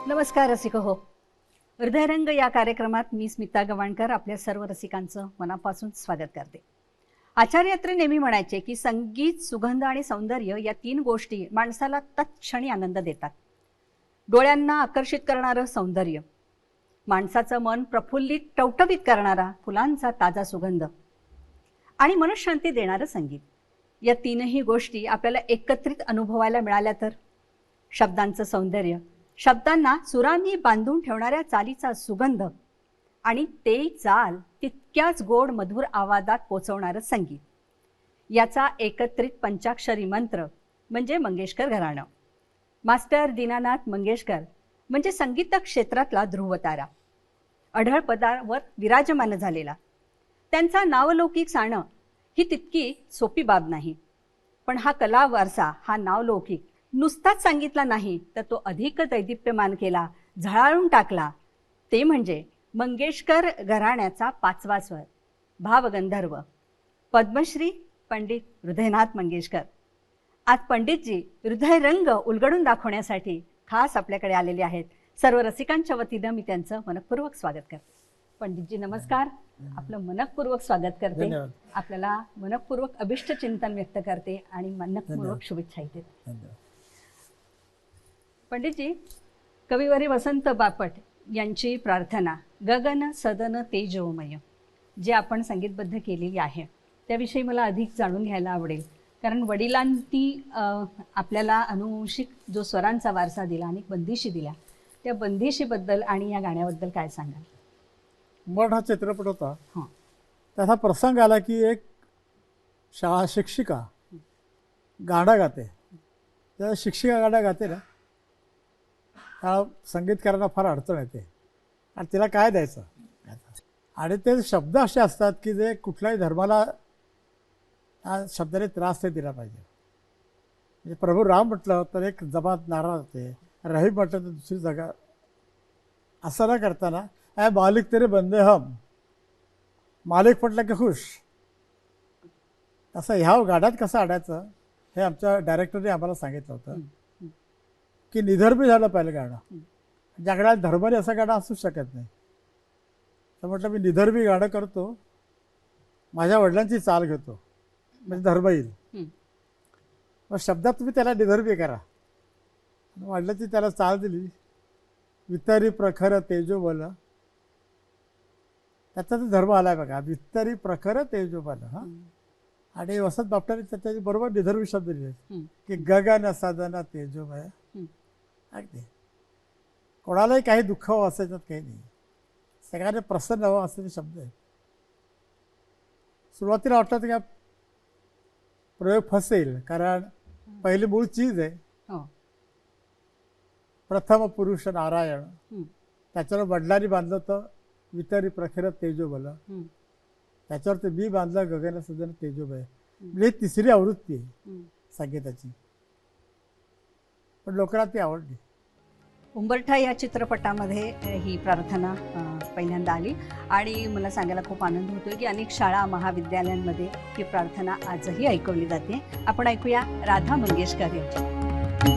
नमस्कार रसिक हो. हृदयरंग या कार्यक्रमात मी स्मिता गवाणकर आपल्या सर्व रसिकांचं मनापासून स्वागत करते. आचार्य अत्रे नेहमी म्हणायचे की संगीत, सुगंध आणि सौंदर्य या 3 गोष्टी माणसाला तत्क्षणी आनंद देतात. डोळ्यांना आकर्षित करणारं सौंदर्य, माणसाचं मन प्रफुल्लित टवटवीत करणारा फुलांचा ताजा सुगंध आणि मनःशांती देणारं संगीत, या 3ही गोष्टी आपल्याला एकत्रित अनुभवायला मिळाल्या तर शब्दांचं सौंदर्य, शब्दांना सुरांनी बांधून ठेवणाऱ्या चालीचा सुगंध आणि ते चाल तितक्याच गोड मधुर आवाजात पोचवणारं संगीत, याचा एकत्रित पंचाक्षरी मंत्र म्हणजे मंगेशकर घराणं. मास्टर दीनानाथ मंगेशकर म्हणजे संगीत क्षेत्रातला ध्रुवतारा, अढळ पदावर विराजमान झालेला. त्यांचा नावलौकिक साणं ही तितकी सोपी बाब नाही, पण हा कला वारसा, हा नावलौकिक नुसताच सांगितला नाही तर तो अधिक दैदिप्यमान केला, झळाळून टाकला. ते म्हणजे मंगेशकर घराण्याचा 5वा स्वर, भावगंधर्व, पद्मश्री पंडित हृदयनाथ मंगेशकर. आज पंडितजी हृदयरंग उलगडून दाखवण्यासाठी खास आपल्याकडे आलेले आहेत. सर्व रसिकांच्या वतीनं मी त्यांचं मनपूर्वक स्वागत करते. पंडितजी नमस्कार. आपलं मनपूर्वक स्वागत करते. आपल्याला मनपूर्वक अभिष्ट चिंतन व्यक्त करते आणि मनपूर्वक शुभेच्छा देते. पंडितजी, कविवरी वसंत बापट यांची प्रार्थना गगन सदन तेजोमय जे आपण संगीतबद्ध केलेली आहे त्याविषयी मला अधिक जाणून घ्यायला आवडेल. कारण वडिलांनी आपल्याला अनुवंशिक जो स्वरांचा वारसा दिला आणि बंदिशी दिल्या, त्या बंदिशीबद्दल आणि या गाण्याबद्दल काय सांगाल? मठ हा चित्रपट होता. त्याचा प्रसंग आला की एक शाळा शिक्षिका गाणं गाते. त्या शिक्षिका गाणं गाते ना, त्या संगीतकारांना फार अडचण येते आणि तिला काय द्यायचं. आणि ते शब्द असे असतात की जे कुठल्याही धर्माला त्या शब्दाने त्रास नाही दिला पाहिजे. म्हणजे प्रभू राम म्हटलं तर एक जमात नाराज होते, रहीम म्हटलं तर दुसरी जागा. असं न करताना ऐ मालिक तेरे बंदे हम, मालिक म्हटलं की खुश. तसं ह्या गाण्यात कसं आडायचं हे आमच्या डायरेक्टरने आम्हाला सांगितलं होतं की निधर्मी झालं पाहिजे गाणं. ज्या गाण्यात धर्माने असं गाणं असू शकत नाही. तर म्हटलं मी निधर्मी गाणं करतो, माझ्या वडिलांची चाल घेतो, म्हणजे धर्म येईल. मग शब्दात तुम्ही त्याला निधर्मी करा. वडिलांची त्याला चाल दिली, वितरी प्रखर तेजोबल. त्याचा तो धर्म आलाय बघा, वितरी प्रखर तेजोबल. आणि वसंत बापटाने त्याच्या बरोबर निधर्मी शब्द दिले की गगन सदन तेजोमय. अगदी कोणालाही काही दुःख हवं असायच्यात काही नाही, सगळ्यांना प्रसन्न हवं असलेले शब्द आहेत. सुरुवातीला वाटतं की प्रयोग फसेल, कारण पहिली मूळ चीज आहे. प्रथम पुरुष नारायण, त्याच्यावर वडिलांनी बांधलं तर वितरी प्रखर तेजोबल, त्याच्यावर ते मी बांधलं गगन सदन तेजोमय. म्हणजे तिसरी आवृत्ती आहे संगीताची, पण लोकांना ती आवडली. उंबरठा या चित्रपटामध्ये ही प्रार्थना पहिल्यांदा आली आणि मला सांगायला खूप आनंद होतोय की अनेक शाळा महाविद्यालयांमध्ये ही प्रार्थना आजही ऐकवली जाते. आपण ऐकूया राधा मंगेशकर यांची.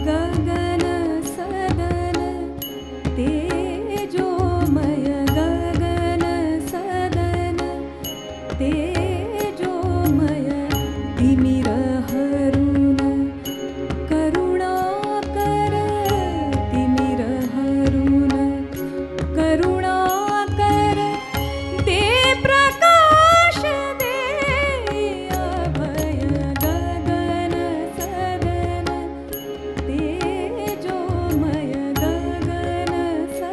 गगन सदन तेजोमय, गगन सदन तेजोमय, तिमिर हरुण करुणाकर, तिमिर हरुण करुणाकर, दे प्रकाश दे अभय, गगन सदन तेजोमय, गगन सदन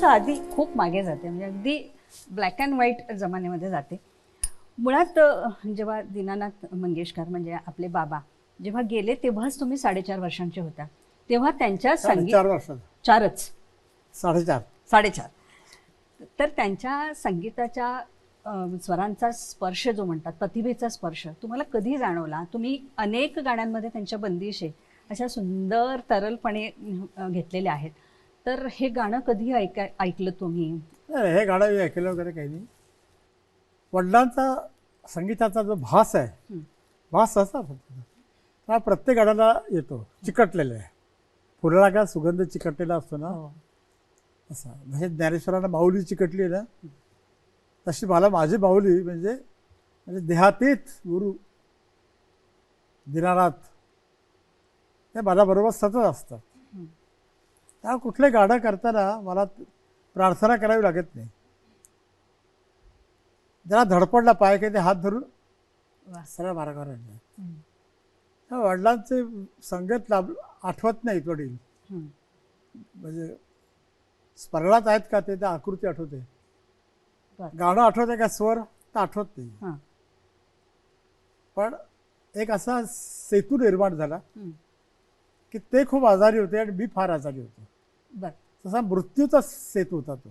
थोडंसं आधी खूप मागे जाते, म्हणजे अगदी ब्लॅक अँड व्हाईट जमान्यामध्ये जाते. मुळात जेव्हा दीनानाथ मंगेशकर म्हणजे आपले बाबा जेव्हा गेले तेव्हाच तुम्ही 4.5 वर्षांचे होता, तेव्हा त्यांच्या संगीत 4 वर्षात 4च 4.5. 4.5. तर त्यांच्या संगीताच्या स्वरांचा स्पर्श जो म्हणतात, प्रतिभेचा स्पर्श तुम्हाला कधी जाणवला? तुम्ही अनेक गाण्यांमध्ये त्यांच्या बंदिशे अशा सुंदर तरलपणे घेतलेल्या आहेत. तर हे गाणं कधी ऐकलं तुम्ही? नाही, हे गाणं मी ऐकलं वगैरे काही नाही. वडिलांचा संगीताचा जो भास आहे, हं. भास असा फक्त हा प्रत्येक गाण्याला येतो, चिकटलेला आहे. फुलाला काय सुगंध चिकटलेला असतो ना, हो. असा. म्हणजे ज्ञानेश्वरांना माऊली चिकटली आहे ना, तशी मला माझी माऊली म्हणजे देहातीत गुरु दीनानाथ ते माझ्याबरोबर सतत असतात. हं. त्या कुठले गाणं करताना मला प्रार्थना करावी लागत नाही. ज्याला धडपडला पाय की ते हात धरून वा. सरळ मार्गावर आणलं. हं. त्या वडिलांचे संगीत आठवत नाहीत वडील, हं. म्हणजे स्मरणात आहेत का ते, त्या आकृती आठवते, बरं. गाणं आठवते का, स्वर तर आठवत नाही. हां. पण एक असा सेतू निर्माण झाला हं. की ते खूप आजारी होते आणि मी फार आजारी होतो. बरं. तसा मृत्यूचा सेतू होता तो.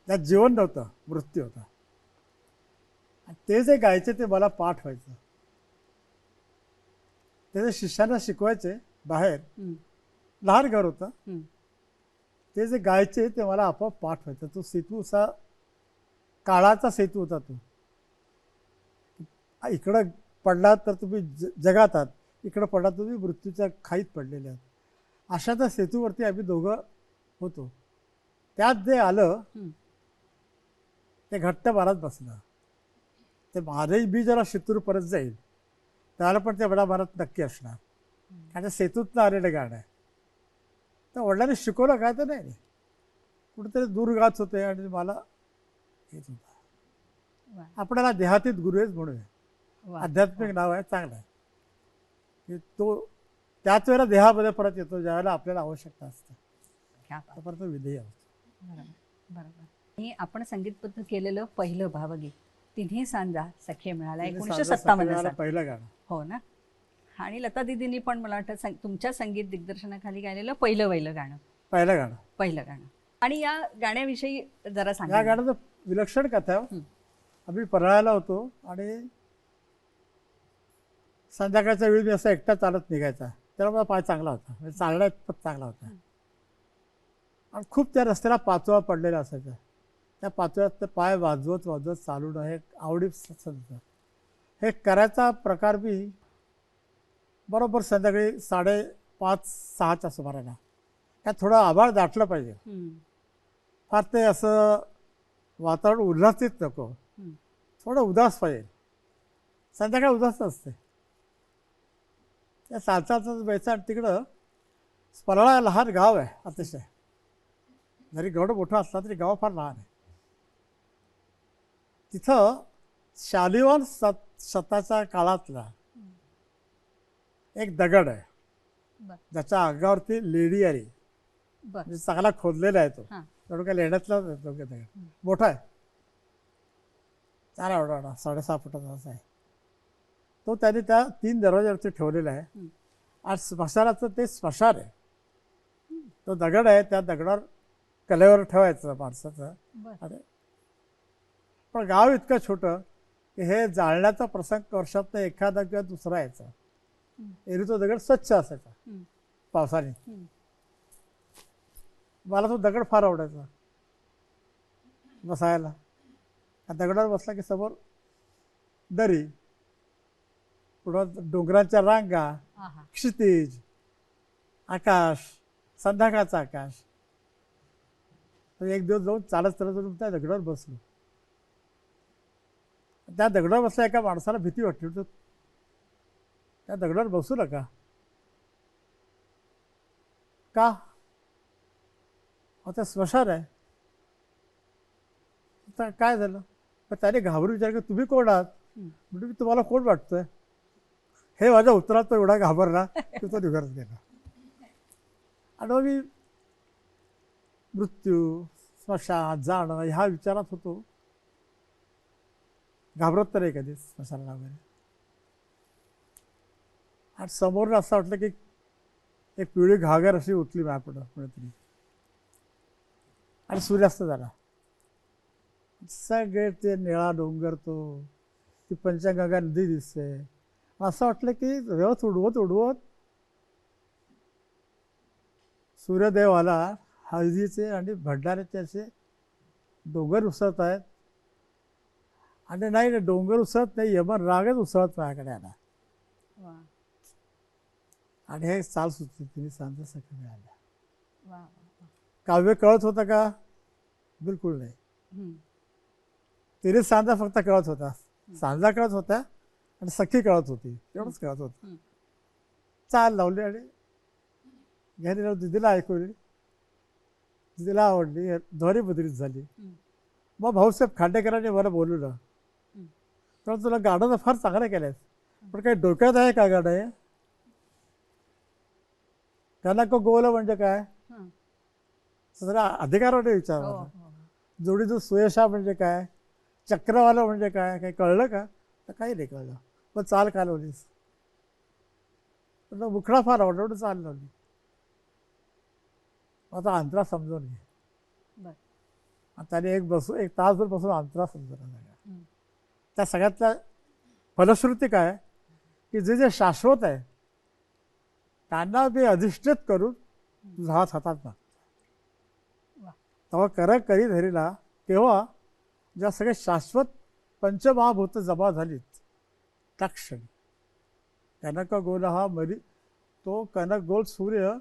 त्यात जीवन नव्हतं, मृत्यू होता. आणि ते जे गायचे ते मला पाठ व्हायचं. ते जे शिष्यांना शिकवायचे बाहेर, हं. लहान घर होतं, हं. ते जे गायचे ते मला आपोआप पाठ व्हायचं. तो सेतू असा काळाचा सेतू होता तो. इकडं पडलात तर तुम्ही जगात आहात, इकडं पडलात तुम्ही मृत्यूच्या खाईत पडलेले आहात. अशा त्या सेतूवरती आम्ही दोघं होतो. त्यात जे आलं हं. ते घट्ट मारत बसलं. ते माझंही बी जरा शितूर परत जाईल त्याला पण ते बडा भारत नक्की असणार, कारण सेतूतनं आलेलं गाणं आहे. तर वडिलांनी शिकवलं काय तर नाही, कुठेतरी दूर गात होते आणि मला येत होता. वा. आपल्याला देहातीत गुरुच म्हणूया, वा. आध्यात्मिक नाव आहे, चांगलं आहे की तो त्याच वेळेला देहामध्ये परत येतो ज्यावेळेला आपल्याला आवश्यकता असते, क्या बात. तोपर्यंत विधेय होतो. बरोबर. बरोबर. आणि आपण संगीतबद्ध केलेलं पहिलं भावगीत तिन्ही सांजा सखे मिळाला 1957 पहिलं गाणं. हो ना. आणि लता दिदींनी पण मला वाटतं तुमच्या संगीत दिग्दर्शनाखाली गायलेलं पहिलं गाणं. पहिलं गाणं. आणि या गाण्याविषयी जरा या सांगा. गाण्याचं विलक्षण कथा आहे. हं. आम्ही पन्हाळ्याला होतो आणि संध्याकाळच्या वेळी मी असा एकटा चालत निघायचा. त्याला माझा पाय चांगला होता, म्हणजे चालण्यात पण चांगला होता. आणि खूप त्या रस्त्याला पाचोळा पडलेला असायचा. त्या पाचोळ्यात ते पाय वाजवत चालून हे आवडीच होतं. हे करायचा प्रकार मी बरोबर संध्याकाळी 5:30-6च्या सुमाराला. त्यात थोडं आभाळ दाटलं पाहिजे, हं. फार ते असं वातावरण उल्हासित नको, हं. थोडं उदास पाहिजे. संध्याकाळी उदास असते. त्या साचाचं व्हायचं आणि तिकडं पराळा लहान गाव आहे अतिशय. जरी गड मोठं असला तरी गाव फार लहान आहे. तिथं शालिवान शताच्या काळातला एक दगड आहे, बरं. ज्याच्या अंगावरती लेडी आली, बरं. म्हणजे चांगला खोदलेला आहे तो. हां. तेवढं काय लेण्यातला दगड मोठा आहे, 4 एवढा 6.5 फुटाचा असा आहे तो. त्याने त्या 3 दरवाज्यावरती ठेवलेला आहे. हं. आणि स्मशानाचं ते स्मशान आहे. तो दगड आहे, त्या दगडावर कलेवर ठेवायचं माणसाचं. बरं. आणि पण गाव इतकं छोटं की हे जाळण्याचा प्रसंग वर्षातनं एखादा किंवा दुसरा यायचा. एरवी तो दगड स्वच्छ असायचा हं. पावसाने. हं. मला तो दगड फार आवडायचा बसायला. त्या दगडावर बसला की समोर दरी, पुढं डोंगरांच्या रांगा, आहा. क्षितिज, आकाश, संध्याकाळचं आकाश. तर एक दिवस जाऊन चालत त्या दगडावर बसलो. त्या दगडावर बसल्या एका माणसाला भीती वाटली. होती त्या दगडावर बसू नका. का? आता स्मशान आहे. आता काय झालं? पण त्याने घाबरून विचारलं की तुम्ही कोण आहात? म्हणजे मी तुम्हाला कोण वाटतोय? हे माझ्या उत्तरात तो एवढा घाबरला की तो निघत गेला. आणि मग मी मृत्यू, स्मशान जाणं ह्या विचारात होतो. घाबरत तर नाही कधीच स्मशानाला वगैरे. आणि समोरून असं वाटलं की एक पिवळी घागर अशी उठली माझ्यापुढं कुणीतरी आणि सूर्यास्त झाला. सगळे ते निळा डोंगर, तो ती पंचगंगा नदी दिसते. असं वाटलं की रथ उडवत उडवत सूर्यदेव आला. हळदीचे आणि भंडाऱ्याचे असे डोंगर उसळत आहेत. आणि नाही डोंगर उसळत नाही, यमन रागच उसळत माझ्याकडे आला. वा आणि हे चाल सुचली तिने सांज सखी मिळाल्या. वा वा. काव्य कळत होतं का? बिलकुल नाही. हम्म. तिने सांजा फक्त कळत होता, सांजा कळत होता आणि सखी कळत होती, एवढंच कळत होतं. हम्म. चाल लावली आणि घरी जाऊन दिदीला ऐकवली. दिदीला आवडली, ध्वनी मुद्रित झाली. हम्म. मग भाऊसाहेब खांडेकरांनी मला बोलवलं. हम्म. तर तुला गाणं तर फार चांगलं केलं आहे, पण काही डोक्यात आहे का गाणं आहे? कनक गोल म्हणजे काय? हं. जरा अधिकाराने विचार. हो, हो. जोडीचं सुयशा म्हणजे काय? चक्रवाला म्हणजे काय? काही कळलं का? तर काही नाही कळलं. मग चाल का लावलीस? मुखडा फार आवडला एवढं चाल लावली. आता अंतरा समजून घे. बरं. आणि त्याने एक तासभर बसून अंतरा समजून झाला. हं. त्या सगळ्यातल्या फलश्रुती काय की जे जे शाश्वत आहे त्यांना मी अधिष्ठित करून तुझा हात हातात मागतो. वा. तेव्हा कर करी धरीला तेव्हा ज्या सगळे शाश्वत पंचमहाभूत जमा झालीत त्या क्षणी कनक गोल हा मरी, तो कनक गोल सूर्य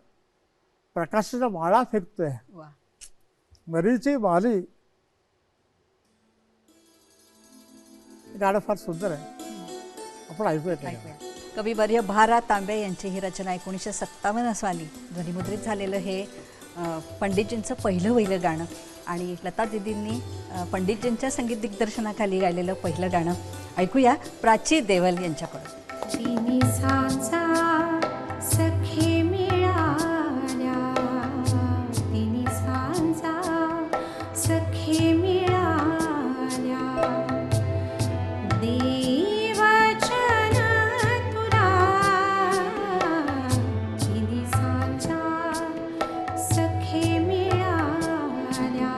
प्रकाशाच्या माळा फेकतोय. वा. मरीची माली. गाणं फार सुंदर आहे, आपण ऐकूया ते गाणं. ऐकूया. कविवर्य भा. तांबे यांची ही रचना 1957 साली ध्वनिमुद्रित झालेलं हे पंडितजींचं पहिलं गाणं आणि लता दीदींनी पंडितजींच्या संगीत दिग्दर्शनाखाली गायलेलं पहिलं गाणं ऐकूया प्राची देवल यांच्याकडून. तिन्ही सांजा सखे मिळाल्या, तिन्ही सांजा सखे मिळाल्या, देवचन तुला, तिन्ही सांजा सखे मिळाल्या,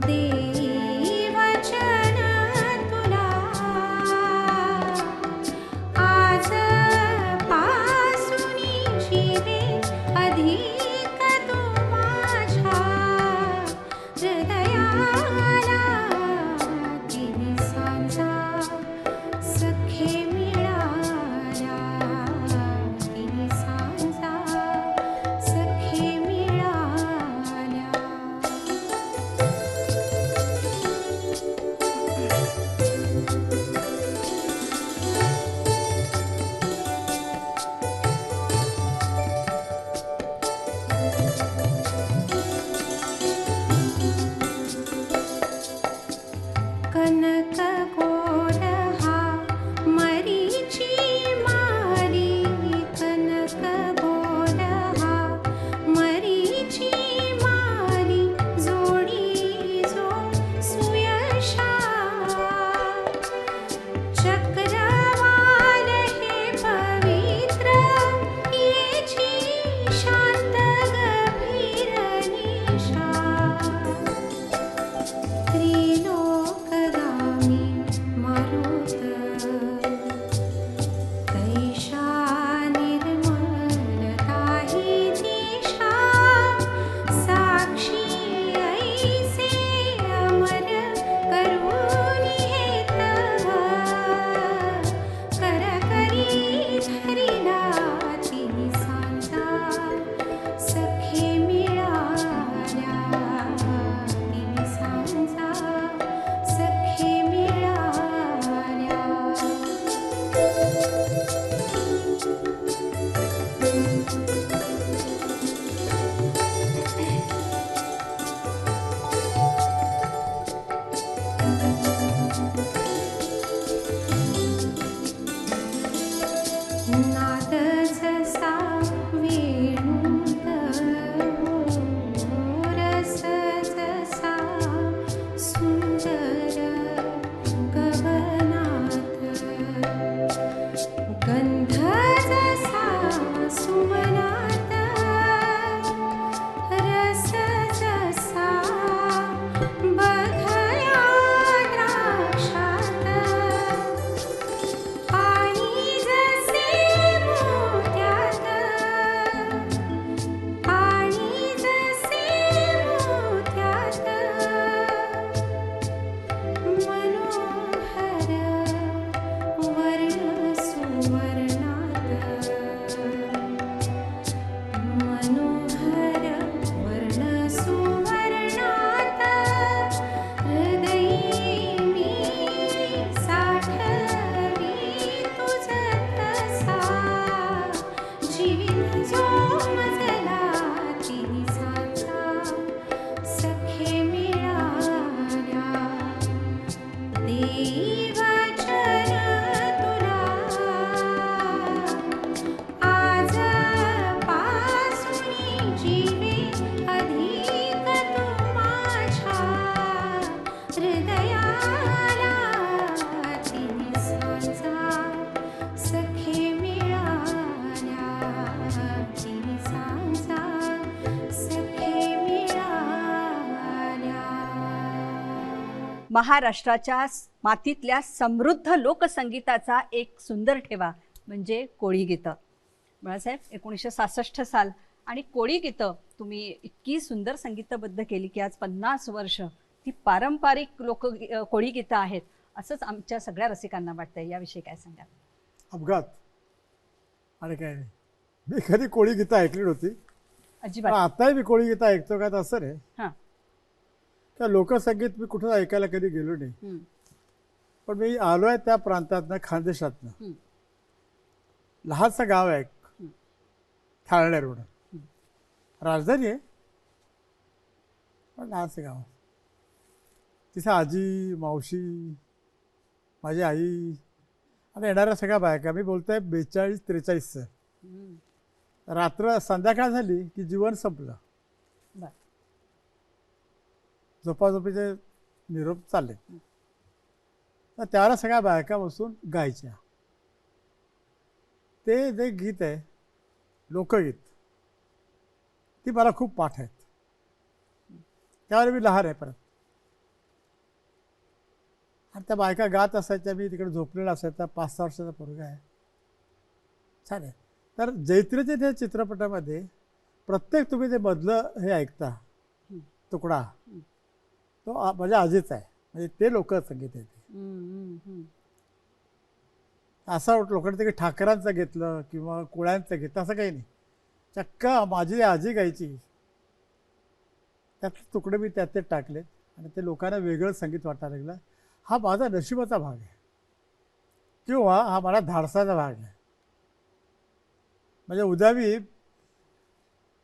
देवचन तुला आज पासूनी जीवे अधिक तू माझ्या हृदयाला, तिन्ही सांजा सखे मिळाल्या, तिन्ही सांजा सखे मिळाल्या. कनक गोल हा मरीची माली, कनक गोल हा मरीची माली, जोडी जो सुयशा, चक्रवाल हे पवित्र येची शांत गंभीर निशा, त्रिलोकगामी मारुत कैशा निर्मलता ही दिशा, साक्षी ऐसे अमर करुणी हेत, कर करी धरिला तिन्ही सांजा सखे मिळाल्या, तिन्ही सांजा सखे मिळाल्या. महाराष्ट्राच्या मातीतल्या समृद्ध लोकसंगीताचा एक सुंदर ठेवा म्हणजे कोळी गीतं. बाळासाहेब, 1966 साल आणि कोळी गीतं तुम्ही इतकी सुंदर संगीतबद्ध केली की आज 50 वर्ष ती पारंपरिक कोळी गीतं आहेत असंच आमच्या सगळ्या रसिकांना वाटतंय. याविषयी काय सांगाल? अपघात आणि काय नाही. मी कधी कोळी गीतं ऐकली नव्हती, पण अजिबात. आताही मी कोळी गीतं ऐकतो का तर असं नाही. हां. तर लोकसंगीत मी कुठं ऐकायला कधी गेलो नाही, हं, पण मी आलो आहे त्या प्रांतातनं, खानदेशातनं. हं, लहानसं गाव आहे एक, हं. थाळणे रोड. राजधानी आहे पण लहानसं गाव. तिथे आजी, मावशी, माझी आई आणि येणाऱ्या सगळ्या बायका. मी बोलतोय 42-43चं. हं. रात्र संध्याकाळ झाली की जीवन संपलं. बरं. झोपाझोपीचे निरोप चालले. तर त्यावेळेला सगळ्या बायका बसून गायच्या. ते जे गीत आहे लोकगीत, ती मला खूप पाठ आहेत. त्यावेळेला मी लहान आहे परत, आणि त्या बायका गात असायच्या. मी तिकडे झोपलेला असायचा. 5-6 वर्षाचा पोरगा आहे. छान आहे. तर जैत्रीच्या त्या चित्रपटामध्ये प्रत्येक तुम्ही ते मधलं हे ऐकता तुकडा, तो माझ्या आजीचा आहे. म्हणजे ते लोकसंगीत आहे ते. हं, हं. असं लोकांनी ते ठाकरांचं घेतलं किंवा कोळ्यांचं घेतलं असं काही नाही. चक्क माझी आजी गायची, त्यातले तुकडे मी त्यात ते टाकले आणि ते लोकांना वेगळं संगीत वाटायला लागलं. हा माझा नशिबाचा भाग आहे किंवा हा मला धाडसाचा भाग आहे. म्हणजे उद्या मी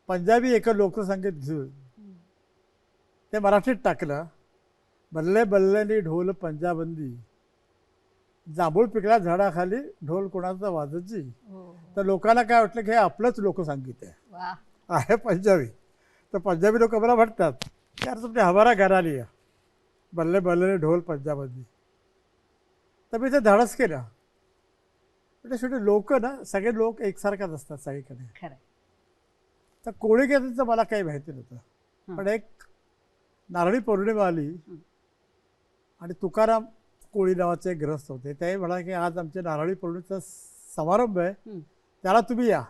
पंजाबी एक लोकसंगीत घेऊन ते मराठीत टाकलं. बल्ले बल्लेनी ढोल पंजाबंदी, जांभूळ पिकल्या झाडाखाली ढोल कोणाचा वाजची. हो, हो. तर लोकांना काय वाटलं की हे आपलंच लोकसंगीत आहे, वा. आहे पंजाबी. तर पंजाबी लोक मला म्हणतात यार तुमने हमारा घरा लिया, बल्ले बल्ले ढोल पंजाबंदी. तर मी ते धाडस केलं. म्हणजे शेवटी लोक ना, सगळे लोक एकसारखाच असतात सगळीकडे. खरं. तर कोळी गीताचं मला काही माहिती नव्हतं. पण एक नारळी पौर्णिमा आली आणि तुकाराम कोळी नावाचे एक ग्रस्त होते. ते म्हणा की आज आमच्या नारळी पौर्णिमेचा समारंभ आहे, त्याला तुम्ही या.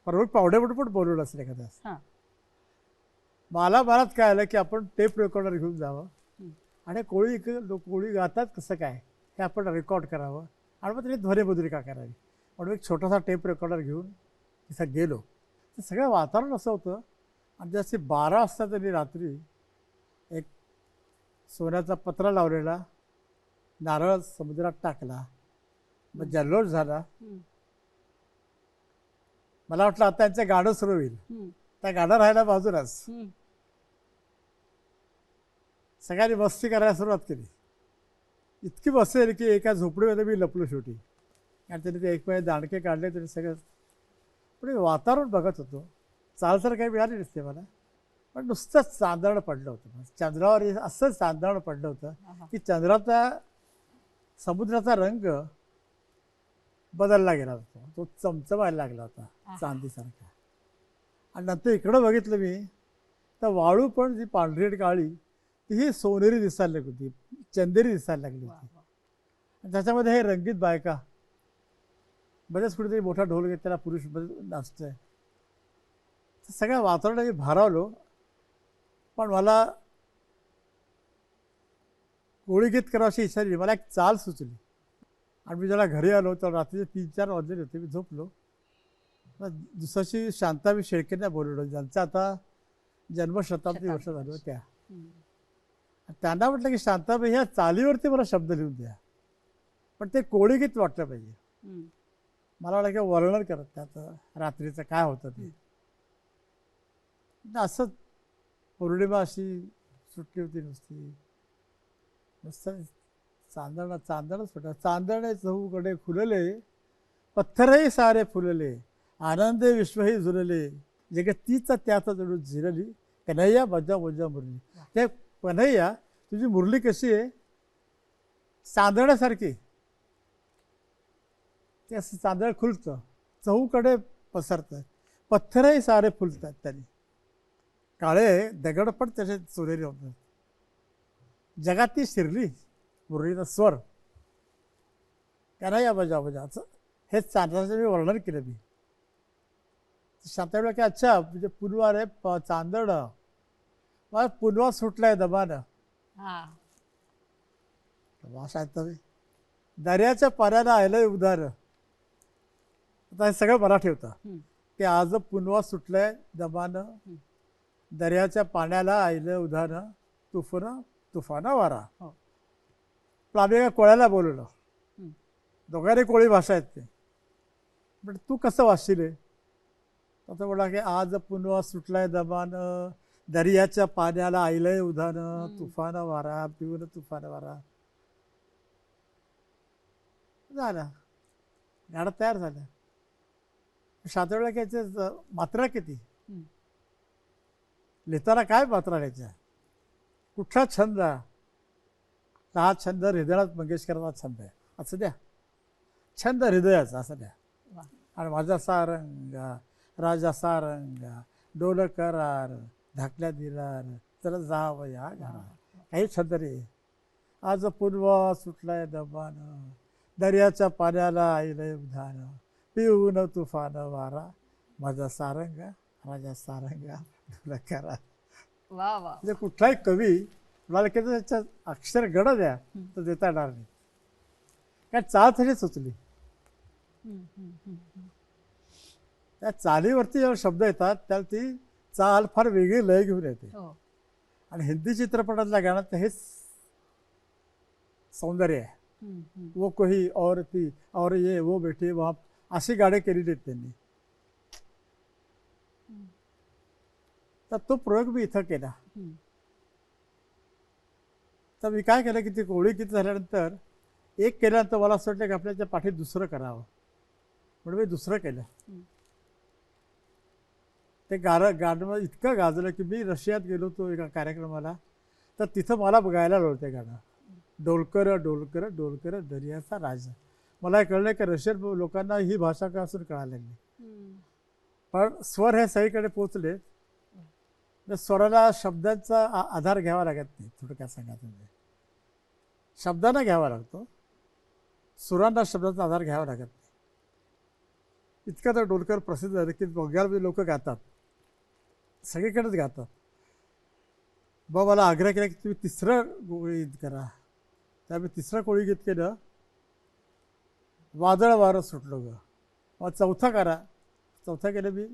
परवा पावडे म्हणून पण बोलवलं असेल एखाद्या. हां. मला मनात काय आलं की आपण टेप रेकॉर्डर घेऊन जावं आणि कोळी गातात कसं काय हे आपण रेकॉर्ड करावं आणि मग त्याची ध्वनिमुद्रिका करावी. म्हणून एक छोटासा टेप रेकॉर्डर घेऊन तिथं गेलो. तर सगळं वातावरण असं होतं. आणि जसे 12 वाजता त्यांनी रात्री एक सोन्याचा पत्रा लावलेला नारळ समुद्रात टाकला. मग जल्लोष झाला. मला वाटलं आता त्यांचं गाणं सुरू होईल. त्या गाणं राहायला बाजूलाच सगळ्यांनी मस्ती करायला सुरुवात केली. इतकी मस्ती झाली की एका झोपडीमध्ये मी लपलो शेवटी. आणि त्यांनी ते एक वेळ दांडके काढले. तरी सगळं पण वातावरण बघत होतो. चाल तर काही मिळाली नसते मला, पण नुसतंच चांदण पडलं होतं. चंद्रावर असं चांदण पडलं होतं की चंद्राचा समुद्राचा रंग बदलला गेला होता. तो चमचमायला लागला होता चांदीसारखा. आणि नंतर इकडं बघितलं मी तर वाळू पण जी पांढरी आणि काळी ती सोनेरी दिसायला लागली होती, चंदेरी दिसायला लागली होती. आणि त्याच्यामध्ये हे रंगीत बायका, बरेच कुठेतरी मोठा ढोल घेत त्याला पुरुष नाचतोय. सगळ्या वातावरणात मी भारावलो. पण मला कोळी गीत करावशी इच्छा झाली. मला एक चाल सुचली आणि मी जेव्हा घरी आलो तर रात्रीचे 3-4 वाजले होते. मी झोपलो. मग दुसऱ्याशी शांताबाई शेळकेंना बोलवलं, ज्यांचं आता जन्मशताब्दी वर्ष झालं त्या. त्यांना म्हटलं की शांताबाई ह्या चालीवरती मला शब्द लिहून द्या, पण ते कोळी गीत वाटलं पाहिजे. मला वाटलं की वर्णन करत त्याचं रात्रीचं काय होतं ते. असंच पौर्णिमा अशी सुटली होती नुसती. नुसतं चांदणच होता. चांदणे चहूकडे खुलले, पत्थरही सारे फुलले, आनंदे विश्वही झुलले, जगतीचा त्याचा जणू झिरली, कन्हैया मजा मजा मुरली. ते कन्हैया तुझी मुरली कशी आहे, चांदण्यासारखी. ते असं चांदण खुलतं, चहूकडे पसरतं, पत्थरही सारे फुलतात. त्यांनी काळे दगड पण त्याचे सोनेरी होतात. जगात ती शिरली मुरळीचा स्वर कन्हैया बजा बजाचं हे चांदण्याचं मी वर्णन केलं मी. शांताबाईला की अच्छा म्हणजे पुनवा रे चांदण मला पुनवा सुटलाय दमानं. हा भाषा आहेत तुम्ही दर्याच्या पाण्याला आयलंय उदार. आता हे सगळं मराठी होतं हम्म. की आज पुनवा सुटलंय दमानं दर्याच्या पाण्याला आयलं उधानं तुफाना वारा. हो. प्लाविका कोळ्याला बोलवलं. हम्म. दोघांनी कोळी भाषा आहेत ते. पण तू कसं वाचशील हे? आता बोला की आज पुनवा सुटलाय दमानं दर्याच्या पाण्याला आयलंय उधानं तुफान वारा पिऊन तुफान वारा. झालं गाणं तयार झालं. शांताबाईला घ्यायचे मात्रा किती हम्म. लिहिताना काय मात्रा घ्यायच्या कुठला छंद हा छंद हृदयात मंगेशकरांचा छंद आहे असं द्या. छंद हृदयाचा असं द्या. वा. आणि माझा सारंगा राजा सारंगा डोल करार धाकल्या दिलार तर जावया घरा काही छंद रे. आज पुनवा सुटलाय दबान दर्याच्या पाण्याला आईलय उधान पिऊन तुफान वारा माझा सारंगा राजा सारंगा डोल करार. वा वा म्हणजे कुठलाही कवी मला की त्याच्या अक्षर गण द्या तर देता येणार नाही कारण चाल तशी सुचली. त्या चालीवरती जेव्हा शब्द येतात त्याला ती चाल फार वेगळी लय घेऊन येते. हो आणि हिंदी चित्रपटातल्या गाण्यात हेच सौंदर्य आहे. वो कोही और ती और ये वो बेटे वहा अशी गाणी केलेली आहेत त्यांनी. तर तो प्रयोग मी इथं केला. तर मी काय केलं की ती कोळी गीत झाल्यानंतर एक केल्यानंतर मला असं वाटलं की आपल्याच्या पाठीत दुसरं करावं म्हणून मी दुसरं केलं. ते गाणं इतकं गाजलं की मी रशियात गेलो होतो एका कार्यक्रमाला तर तिथं मला बघायला लावलं ते गाणं. डोलकर डोलकर डोलकर दर्याचा राजा. मला हे कळलं की रशियन लोकांना ही भाषा का असून कळायला लागली. पण स्वर हे सगळीकडे पोचले. स्वराला शब्दांचा आधार घ्यावा लागत नाही. थोडक्यात सांगायचं म्हणजे शब्दांना घ्यावा लागतो सुरांना शब्दांचा आधार घ्यावा लागत नाही. इतकं तर डोलकर प्रसिद्ध झालं की बंगालमध्ये लोक गातात सगळीकडेच गातात. मग मला आग्रह केला की तुम्ही तिसरं कोळी गीत करा. त्यामुळे तिसरं कोळी गीत केलं वादळ वारं सुटलं ग. मग चौथा करा. चौथा केलं मी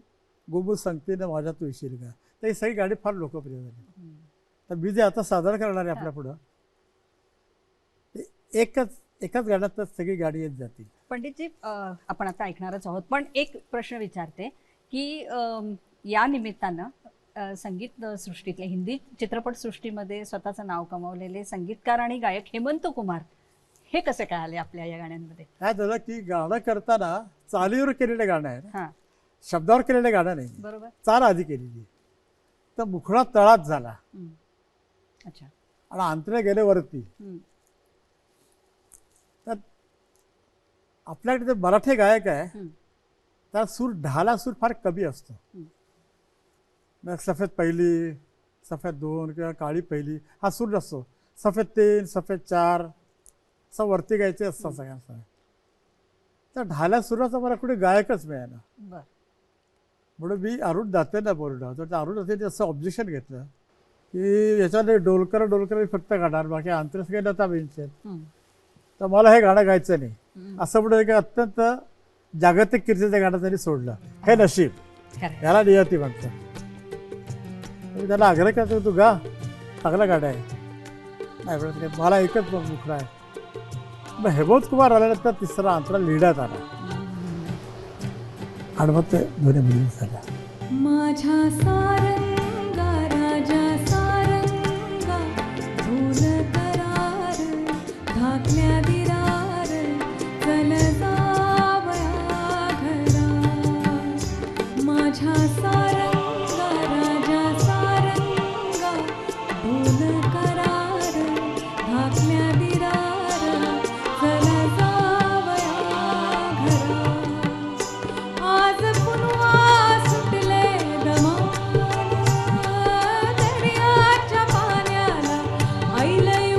गोबू सांगते ना माझ्या तू येशील का. तर ही सगळी गाणी फार लोकप्रिय झाली. तर मी जे आता सादर करणार आहे आपल्या पुढं ते एकाच गाण्यात सगळी गाणी येत जातील. पंडितजी आपण आता ऐकणारच आहोत पण एक प्रश्न विचारते की या निमित्तानं संगीत सृष्टीतल्या हिंदी चित्रपट सृष्टीमध्ये स्वतःचं नाव कमावलेले संगीतकार आणि गायक हेमंत कुमार हे कसे काय आले आपल्या या गाण्यांमध्ये. काय झालं की गाणं करताना चालीवर केलेलं गाणं आहे ना हां शब्दावर केलेलं गाणं नाही. बरोबर. चाल आधी केलेली तर मुखडा तळात झाला. अच्छा. आणि अंतरे गेले वरती. तर आपल्याकडे जे मराठी गायक आहे त्याला सूर ढाला सूर फार कमी असतो. मग सफेद पहिली सफेद दोन किंवा काळी पहिली हा सूर नसतो. सफेद तीन सफेद चार असं वरती गायचे असतात सगळ्यांना. तर ढाल्या सुराचा मला कुठे गायकच मिळाला. बरं. म्हणून मी अरुण दातेंना बोललो तर अरुण दातेंनी असं ऑब्जेक्शन घेतलं की याच्यामध्ये डोलकर डोलकर फक्त गाणार बाकी आंतरच काही लता बेंच आहेत. तर मला हे गाणं गायचं नाही असं म्हणून एक अत्यंत जागतिक कीर्तीचं गाणं त्यांनी सोडलं. हे नशीब याला नियती म्हणतं. मी त्याला आग्रह करतो तू गा चांगलं गाणं आहे. नाही म्हणत मला एकच मुखडा आहे. मग हेमंत कुमार आल्यानंतर तिसरा अंतरा लिहिण्यात आला आणि मग ते दोन्ही मुली झाल्या. माझ्या सारंगा राजा सारंगा ढोल करार धाकल्या दिरार चल जावया घरा. माझ्या सारंगा राजा सारंगा ढोल करार धाकल्या दिरार चल जावया घरा. आज पुनवा सुटले दमान दर्याच्या पाण्याला आईलय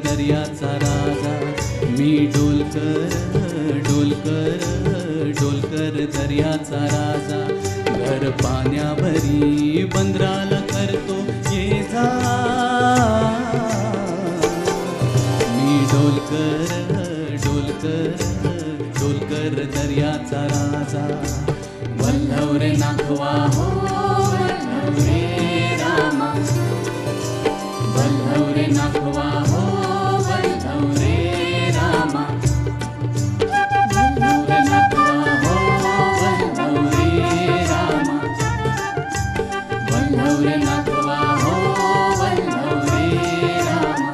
दर्याचा राजा. मी डोलकर डोलकर डोलकर दर्याचा राजा. घर पाण्यावरी बंदराला करतो ये जा. मी डोलकर डोलकर डोलकर दर्याचा राजा. वल्लव रे नाखवा हो वल्लव रे रामा. वल्लव रे नाखवा हो वल्लव रे रामा. वल्लव रे नाखवा हो वल्लव रे रामा. वल्लव रे नाखवा हो वल्लव रे रामा.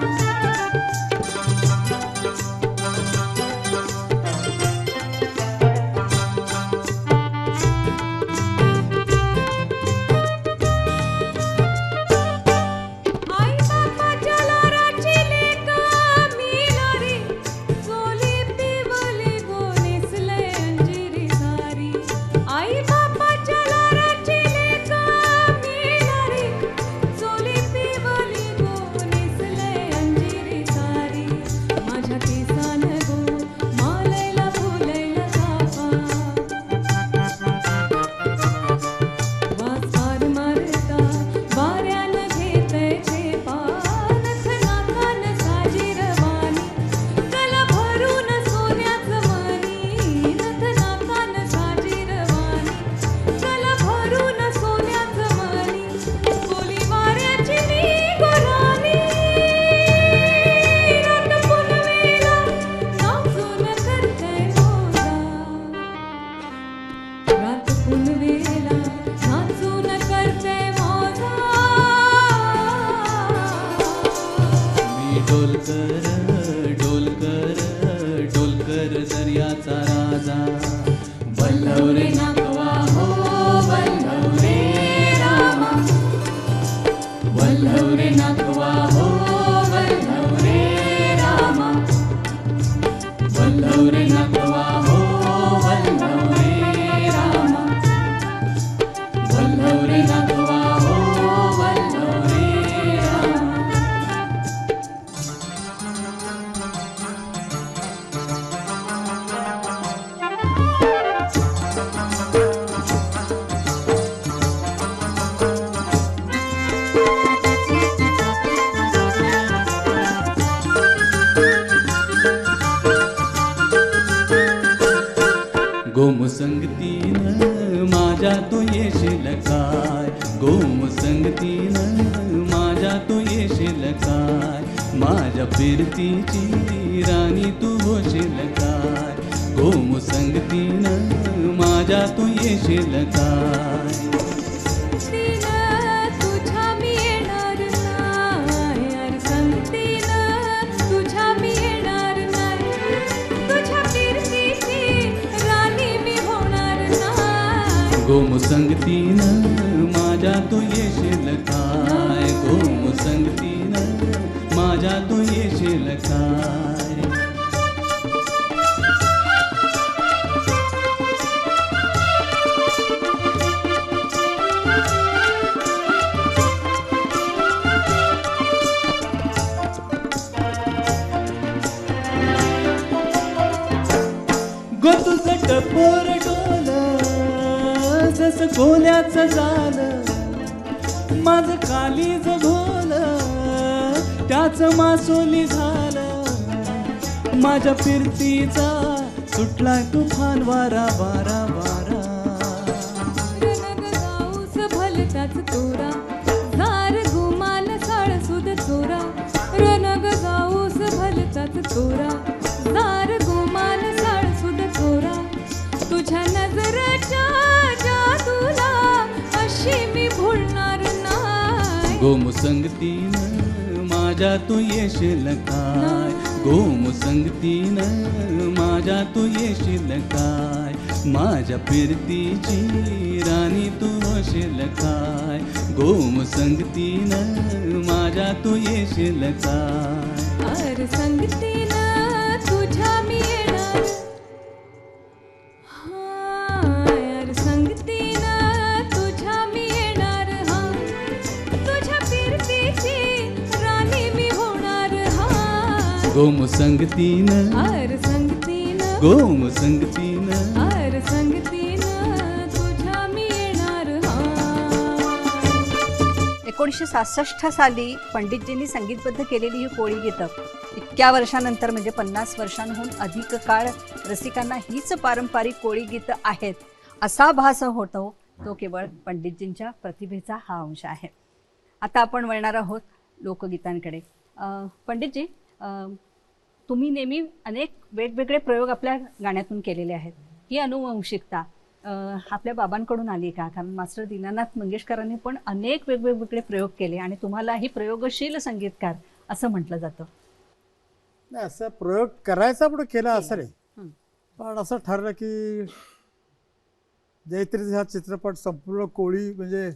आई बापाच्या लाडाची लेक मिळाली. चोली पिवली गोनेसले अंजिरी सारी. आई बापाच्या लाडाची लेक मिळाली. चोली पिवली गोनेसले अंजिरी सारी. माझ्या केसान गो मालैला फुलैला चाफा. वासार मारता वाऱ्यानं घेतय झेपा. नथ नाकान साजी रवानी. गला भरून सोन्याचं मणी. नथ नाकान साजी रवानी. गला भरून सोन्याचं मणी. बोली वाऱ्याची मी गोरानी. रात पुनवेला नाचून करतय मोजा. रात पुनवेला नाचून करतय मोजा. मी डोलकर डोलकर डोलकर दर्याचा राजा. वल्लव रे नाखवा हो वल्लव रे रामा. वल्लव रे नाखवा हो वल्लव रे रामा. वल्लव रे नाखवा हो वल्लव रे रामा. वल्लव रे नाखवा हो वल्लव रे रामा. गोमसंगतीनं माझ्या तू येशील काय. गोमसंगतीनं माझ्या तू येशील काय. माझ्या फिरतीची राणी तू होशील काय. गोमसंगतीनं माझ्या तू येशील काय. संगतीनं तुझ्या मी येणार नाही. यार संगतीनं तुझ्या मी येणार नाही. तुझ्या कीर्तीची राणी मी होणार नाही. गोमसंगतीनं माझ्या तू येशील काय. गोमसंगतीनं माझ्या तू येशील काय. गो तुझं टपोर डोल जसं कोल्याचं झालं. माझं कालीज घोल त्याच मासोली झालं. माझ्या फिरतीचा सुटलाय तुफान वारा वारा वारा. रनग जाऊस भलताच तोरा. झार गुमान साळसुद चोरा. रनग जाऊस भलताच तोरा. झार गुमान साळसुद चोरा. तुझ्या नजरेच्या जादूला अशी मी भुलणार नाही. गोमसंगतीनं माझ्या तू येशील काय. गोमसंगतीनं माझ्या तू येशील काय. माझ्या फिरतीची राणी तू होशील काय. गोमसंगतीनं माझ्या तू येशील काय. अर संगतीनं तुझ्या मी येणार. हा यार संगतीनं तुझ्या मी येणार. हा तुझ्या फिरतीची राणी मी होणार. हा गोम संगतीनं आर संगतीनं गोम संगतीनं आर संगतीनं तुझ्या मी येणार हा 1966 साली पंडितजींनी संगीतबद्ध केलेली ही कोळी गीतं इतक्या वर्षानंतर म्हणजे 50 वर्षांहून अधिक काळ रसिकांना हीच पारंपरिक कोळी गीतं आहेत असा भास होतो तो केवळ पंडितजींच्या प्रतिभेचा हा अंश आहे. आता आपण वळणार आहोत लोकगीतांकडे. पंडितजी, तुम्ही नेहमी अनेक वेगवेगळे प्रयोग आपल्या गाण्यातून केलेले आहेत. ही अनुवंशिकता आपल्या बाबांकडून आली का? कारण मास्टर दीनानाथ मंगेशकरांनी पण अनेक वेगवेगळे प्रयोग केले आणि तुम्हालाही प्रयोगशील संगीतकार असं म्हटलं जातं. नाही, असं प्रयोग करायचा पण केला असं नाही, हं. पण असं ठरलं की जयत्री हा चित्रपट संपूर्ण कोळी म्हणजे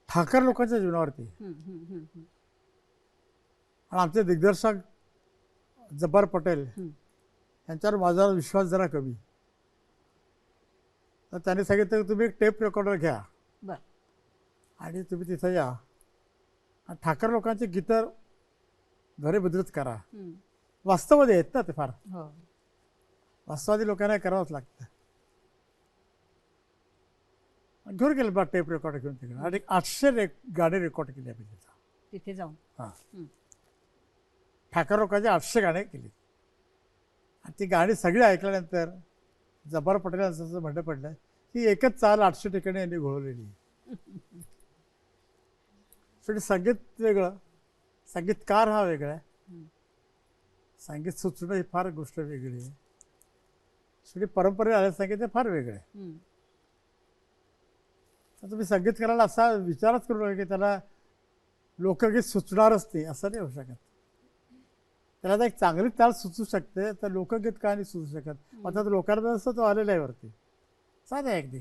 ठाकर लोकांच्या जीवनावरती. हं, हं, हं, हं. आणि आमचे दिग्दर्शक जब्बार पटेल हं. यांच्यावर माझा विश्वास जरा कमी. तर त्यांनी सांगितलं की तुम्ही एक टेप रेकॉर्डर घ्या बरं. आणि तुम्ही तिथं या आणि ठाकर लोकांची गीतं ध्वनिमुद्रित करा. हं. वास्तवामध्ये आहेत ना ते, फार हो. वास्तवादी लोकांना करावंच लागतं. घेऊन गेलं बा टेप रेकॉर्ड घेऊन तिकडे आणि 800 गाणी रेकॉर्ड केली आम्ही तिथं. तिथे जाऊन. हां, हं. ठाकर लोकांची 800 गाणी केली आणि ती गाणी सगळी ऐकल्यानंतर जब्बार पटेल यांचं असं म्हणणं पडलं की एकच चाल 800 ठिकाणी यांनी घोळवलेली. शेवटी संगीत वेगळं, संगीतकार हा वेगळा आहे, संगीत सुचणं ही फार गोष्ट वेगळी आहे. शेवटी परंपरेला आलं संगीत हे फार वेगळं आहे. हं. तर तुम्ही संगीतकाराला असा विचारच करू नका की त्याला लोकगीत सुचणारच नाही, असं नाही होऊ शकत. त्याला तर एक चांगली ताल सुचू शकते, तर लोकगीत का नाही सुचू शकत? आता तर लोकांना असं तो आलेला आहे वरती, साधं आहे अगदी.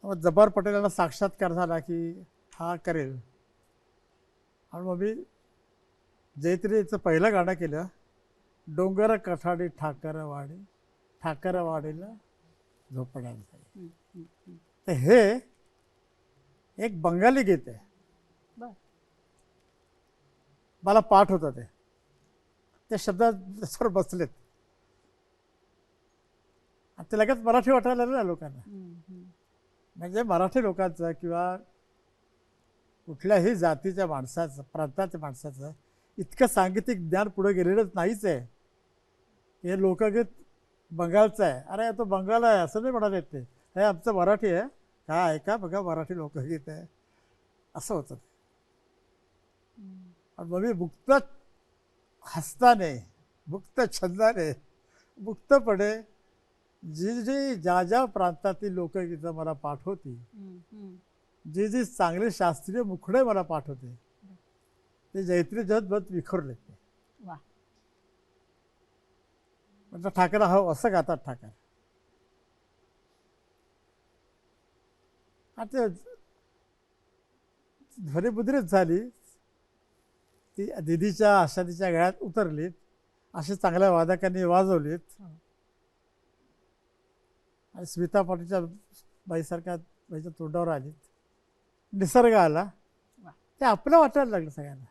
मग जब्बार पटेलांना साक्षात्कार झाला की हा करेल आणि मग मी जयत्रीचं पहिलं गाणं केलं, डोंगर कठाडी ठाकरवाडी ठाकरवाडीला झोपणार झाली. हं, हं, हं. तर हे एक बंगाली गीत आहे. बरं. मला पाठ होतं ते, त्या शब्दात त्याच्यावर बसलेत आणि ते लगेच मराठी वाटायला लागलं ना लोकांना. हं, हं. म्हणजे मराठी लोकांचं किंवा कुठल्याही जातीच्या माणसाचं, प्रांताच्या माणसाचं इतकं सांगीतिक ज्ञान पुढे गेलेलंच नाहीच आहे. हे लोकगीत बंगालचं आहे, अरे तो बंगाल आहे असं नाही म्हणाले ते, हे आमचं मराठी आहे, काय ऐका बघा मराठी लोकगीत आहे, असं होतं ते. आणि मग मी मुक्त हस्ताने, मुक्त छंदाने, मुक्तपणे जी जी ज्या ज्या प्रांतातील लोकगीतं मला पाठ होती, हं, हं. जी जी चांगले शास्त्रीय मुखडे मला पाठ होते, ते जयत्री जगभर विखरले. वा. म्हणजे ठाकर हो असं गातात ठाकर. आता ध्वनिमुद्रित झाली ती दिदीच्या आशादीच्या गळ्यात उतरलीत, असे चांगल्या वादकांनी वाजवलीत हो. आणि स्मिता पाटीलच्या बाईसारख्या बाईच्या तोंडावर आलीत, निसर्ग आला, वा. ते आपलं वाटायला लागलं सगळ्यांना.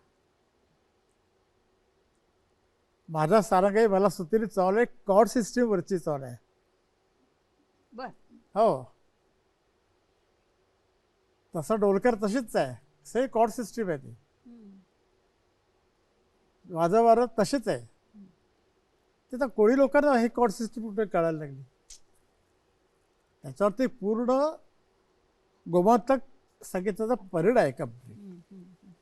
माझ्या सारंगाई मला सुतीली चावल आहे, कॉर्ड सिस्टीमवरची चावल आहे. बर. हो, तसं डोलकर तशीच आहे, से कॉर्ड सिस्टीम आहे ती, हं. वाजवार तशीच आहे. ते तर कोळी लोकांना ही कॉर्ड सिस्टीम कुठे कळायला लागली. त्याच्यावरती पूर्ण गोमांतक संगीताचा परिणाम आहे कंप्लीट. हं, हं, हं.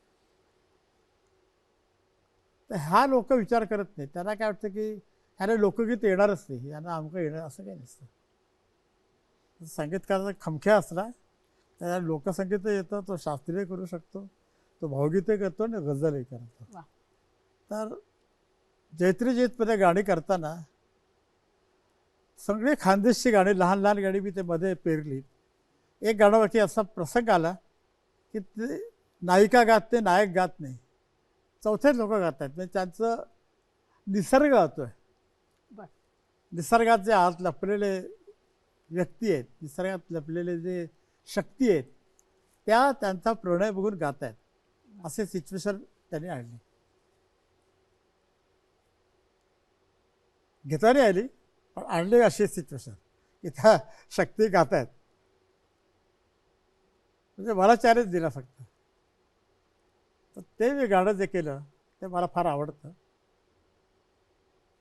तर हा लोक विचार करत नाही. त्यांना काय वाटतं की ह्याला लोकगीत येणारच नाही, यांना अमकं येणार, असं काही नसतं. संगीतकाराचा खमख्या असला त्याला लोकसंगीत येतं, तो शास्त्रीय करू शकतो, तो भावगीतही करतो आणि गझलही करतो. वा. तर जयत्री जयतमध्ये गाणी करताना सगळी खानदेशची गाणी, लहान लहान गाणी मी ते मध्ये पेरली. एक गाण्यावरती असा प्रसंग आला की ते नायिका गात नाही, नायक गात नाही, चौथेच लोक गात आहेत. म्हणजे त्यांचं निसर्ग गातोय. बर. निसर्गात जे आत लपलेले व्यक्ती आहेत, निसर्गात लपलेले जे शक्ती आहेत, त्या त्यांचा प्रणय बघून गात आहेत, असे सिच्युएशन त्यांनी आणले. घेता नाही आली, पण आणली अशी सिच्युएशन की त्या शक्ती गात आहेत. म्हणजे मला चॅलेंज दिला फक्त. तर ते मी गाणं जे केलं ते मला फार आवडतं.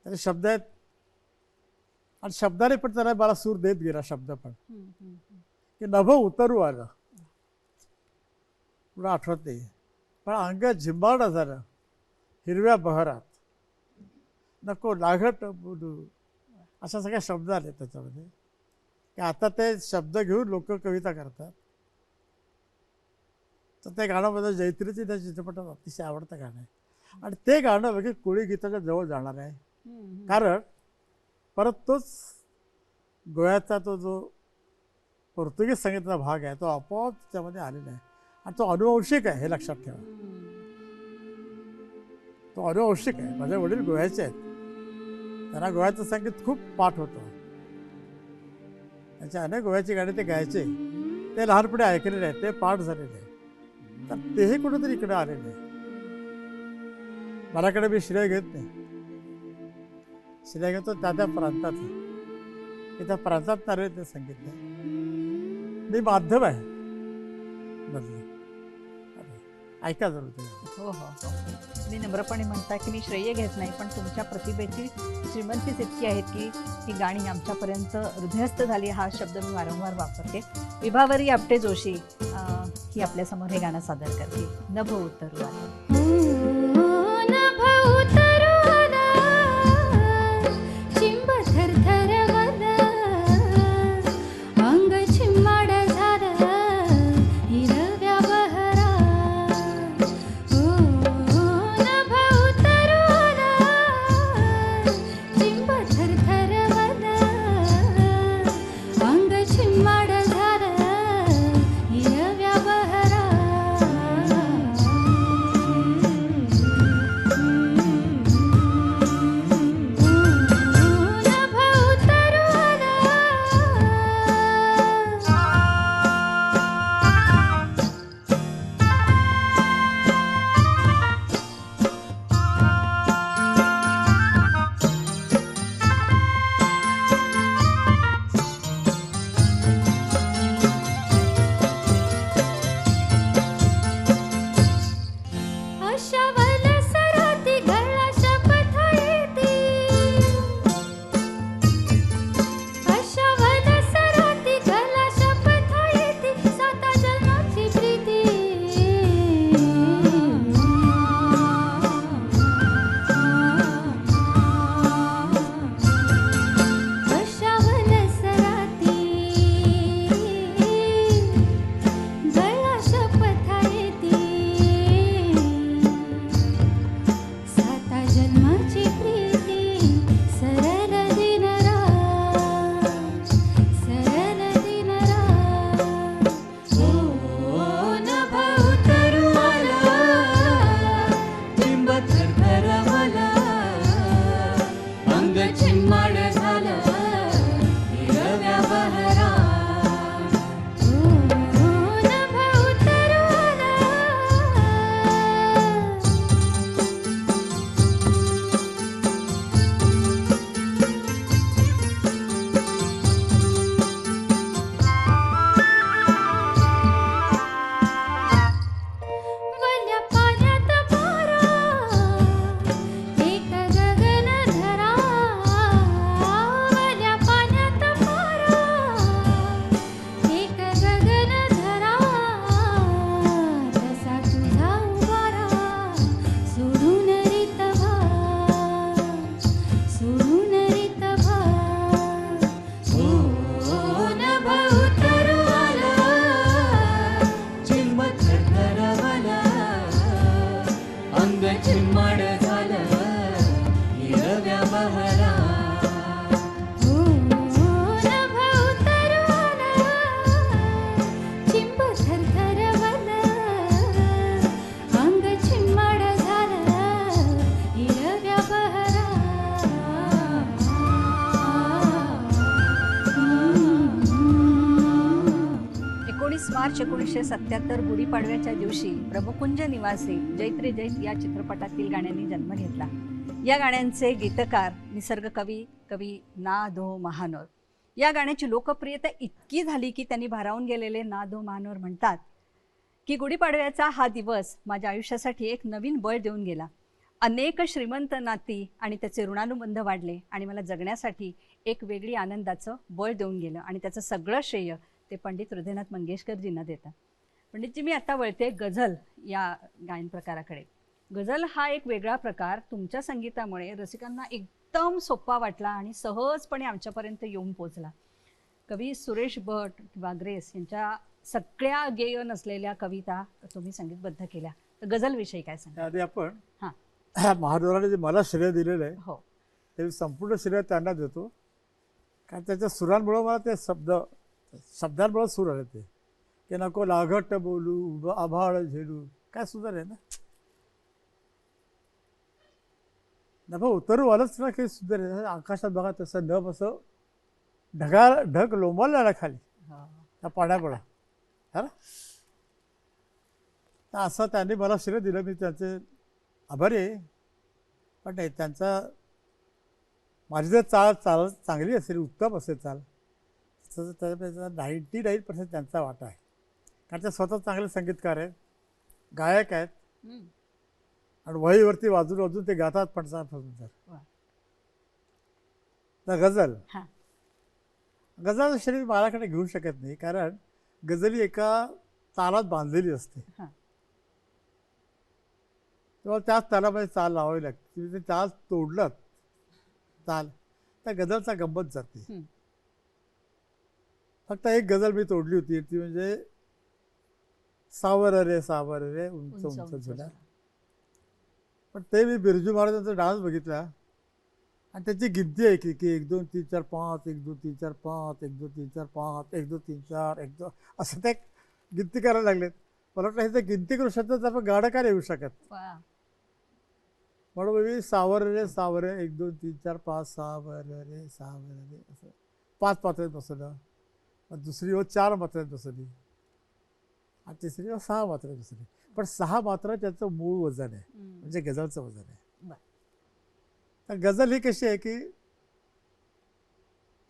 त्याचे शब्द आहेत आणि शब्दाने पण त्याला मला सूर देत गेला शब्द पण, की नभ उतरू आलं, पुढं आठवत नाही, पण अंग झिंबाड झालं हिरव्या बहरात, नको लागट बोलू, अशा सगळ्या शब्द आले त्याच्यामध्ये. की आता ते शब्द घेऊन लोक कविता करतात. तर ते गाणं माझं जैत्रीची त्या चित्रपटात अतिशय आवडतं गाणं आहे. आणि ते गाणं म्हणजे कोळी गीताच्या जवळ जाणार आहे. कारण परत तोच गोव्याचा तो जो पोर्तुगीज संगीताचा भाग आहे तो आपोआप त्याच्यामध्ये आलेला आहे. आणि तो अनुवंशिक आहे, हे लक्षात ठेवा. तो अनुवंशिक आहे. माझे वडील गोव्याचे आहेत, त्यांना गोव्याचं संगीत खूप पाठ होतं. त्यांचे अनेक गोव्याची गाणी ते गायचे, ते लहानपणी ऐकलेले आहेत, ते पाठ झालेले आहे. तर तेही कुठेतरी इकडे आलेले आहे. मलाकडे मी श्रेय घेत नाही, श्रेय घेतो त्या प्रांतात, की त्या प्रांतात आलेले ते संगीत आहे. मी माध्यम आहे बदल, ऐका जरूर ते. हो हो हो. मी नम्रपणे म्हणता की मी श्रेय घेत नाही, पण तुमच्या प्रतिभेची श्रीमंतीच इतकी आहे की ही गाणी आमच्यापर्यंत हृदयस्थ झाली. हा शब्द मी वारंवार वापरते. विभावरी आपटे जोशी ही आपल्यासमोर हे गाणं सादर करते, नभ उतरू आलं. नभ उतरू आला, चिंब थरथरवला, अंग चिम्माड झालं हिरव्या बहरात. नभ उतरू आला, चिंब थरथरवला, अंग चिम्माड झालं हिरव्या बहरात. नभ उतरू आला. अशावल सराती गळा शपथ येती, अशावल सराती गळा शपथ येती, साता जन्माची प्रीती. अशावल सराती गळा शपथ येती, साता जन्माची प्रीती. सरल दिनरात, सरल दिनरात. नभ उतरू आला, चिंब थरथरवला, अंग चिम्माड झालं हिरव्या बहरात. नभ उतरू आला. वल्या पाण्यात मारा, एक गगन धरा. वल्या पाण्यात मारा, एक गगन धरा. तसा तुझा उभारा, सोडून रितभार, सोडून रितभार. नभ उतरू आला, चिंब थरथरवला, अंग चिम्माड झालं हिरव्या बहरात. नभ उतरू आला, चिंब थरथरवला, अंग चिम्माड झालं हिरव्या बहरात. 19 मार्च 1977 गुढीपाडव्याच्या दिवशी प्रभुकुंज निवासी जैत रे जैत या चित्रपटातील गाण्यांनी जन्म घेतला. या गाण्यांचे गीतकार निसर्ग कवी कवी ना धो महानोर. या गाण्याची लोकप्रियता इतकी झाली की त्यांनी भारावून गेलेले ना धो महानोर म्हणतात की गुढीपाडव्याचा हा दिवस माझ्या आयुष्यासाठी एक नवीन बळ देऊन गेला. अनेक श्रीमंत नाती आणि त्याचे ऋणानुबंध वाढले आणि मला जगण्यासाठी एक वेगळी आनंदाचं बळ देऊन गेलं आणि त्याचं सगळं श्रेय ते पंडित हृदयनाथ मंगेशकरजींना देतात. पंडितजी, मी आता वळते गझल या गायन प्रकाराकडे. गझल हा एक वेगळा प्रकार तुमच्या संगीतामुळे रसिकांना एकदम सोपा वाटला आणि सहजपणे आमच्यापर्यंत येऊन पोचला. कवी सुरेश भट किंवा ग्रेस यांच्या सगळ्या गेय नसलेल्या कविता तुम्ही संगीतबद्ध केल्या. तर गझलविषयी काय सांगा? त्याआधी आपण हां. महादेवराने जे मला श्रेय दिलेलं आहे हो. ते संपूर्ण श्रेय त्यांना देतो. कारण त्याच्या सुरांमुळं मला ते शब्दांमुळं सूर आले ते की नको लाघट बोलू उभं आभाळ झेलू, काय सुंदर आहे ना. नभं उतरू आलंच ना, काही सुंदर आहे. आकाशात बघा तसं नभ असं ढग लोंबवला ना खाली त्या पाण्यामुळं, हा ना. तर असं त्यांनी मला श्रेय दिलं, मी त्यांचे आभारी आहे. पण नाही, त्यांचा माझी जर चाल चांगली असेल, उत्तम असेल चाल, तर त्याचा 99% त्यांचा वाटा आहे. कारण ते स्वतः चांगले संगीतकार आहेत, गायक आहेत आणि वहीवरती वाजून ते गातात पण सुंदर. तर गझल श्रेय माझ्याकडे घेऊ शकत नाही, कारण गझली एका तालात बांधलेली असते. तेव्हा त्याच तालामध्ये चाल लावावी लागते. तुम्ही ते ताल तोडलं तर गझलचा गंमत जाते. फक्त एक गझल मी तोडली होती, ती म्हणजे सावर रे उंच उंच झुला. पण ते मी बिरजू महाराजांचा डान्स बघितला आणि त्याची गिनती आहे की 1 2 3 4 5, 1 2 3 4 5, 1 2 3 4 5, 1 2 3 4, 1 2 असं ते गिनती करायला लागलेत. मला वाटतं हे तर गिनती करू शकतात, तर आपण गाणं का येऊ शकत. म्हणून मी सावर रे 1 2 3 4 5 सावर रे असं 5 मात्रेत बसवलं. मग दुसरी 4 मात्रेत बसवली आणि तिसरी 6 मात्रेत बसवली. पण 6 मात्रा त्याचं मूळ वजन आहे, म्हणजे गझलचं वजन आहे. तर गझल ही कशी आहे की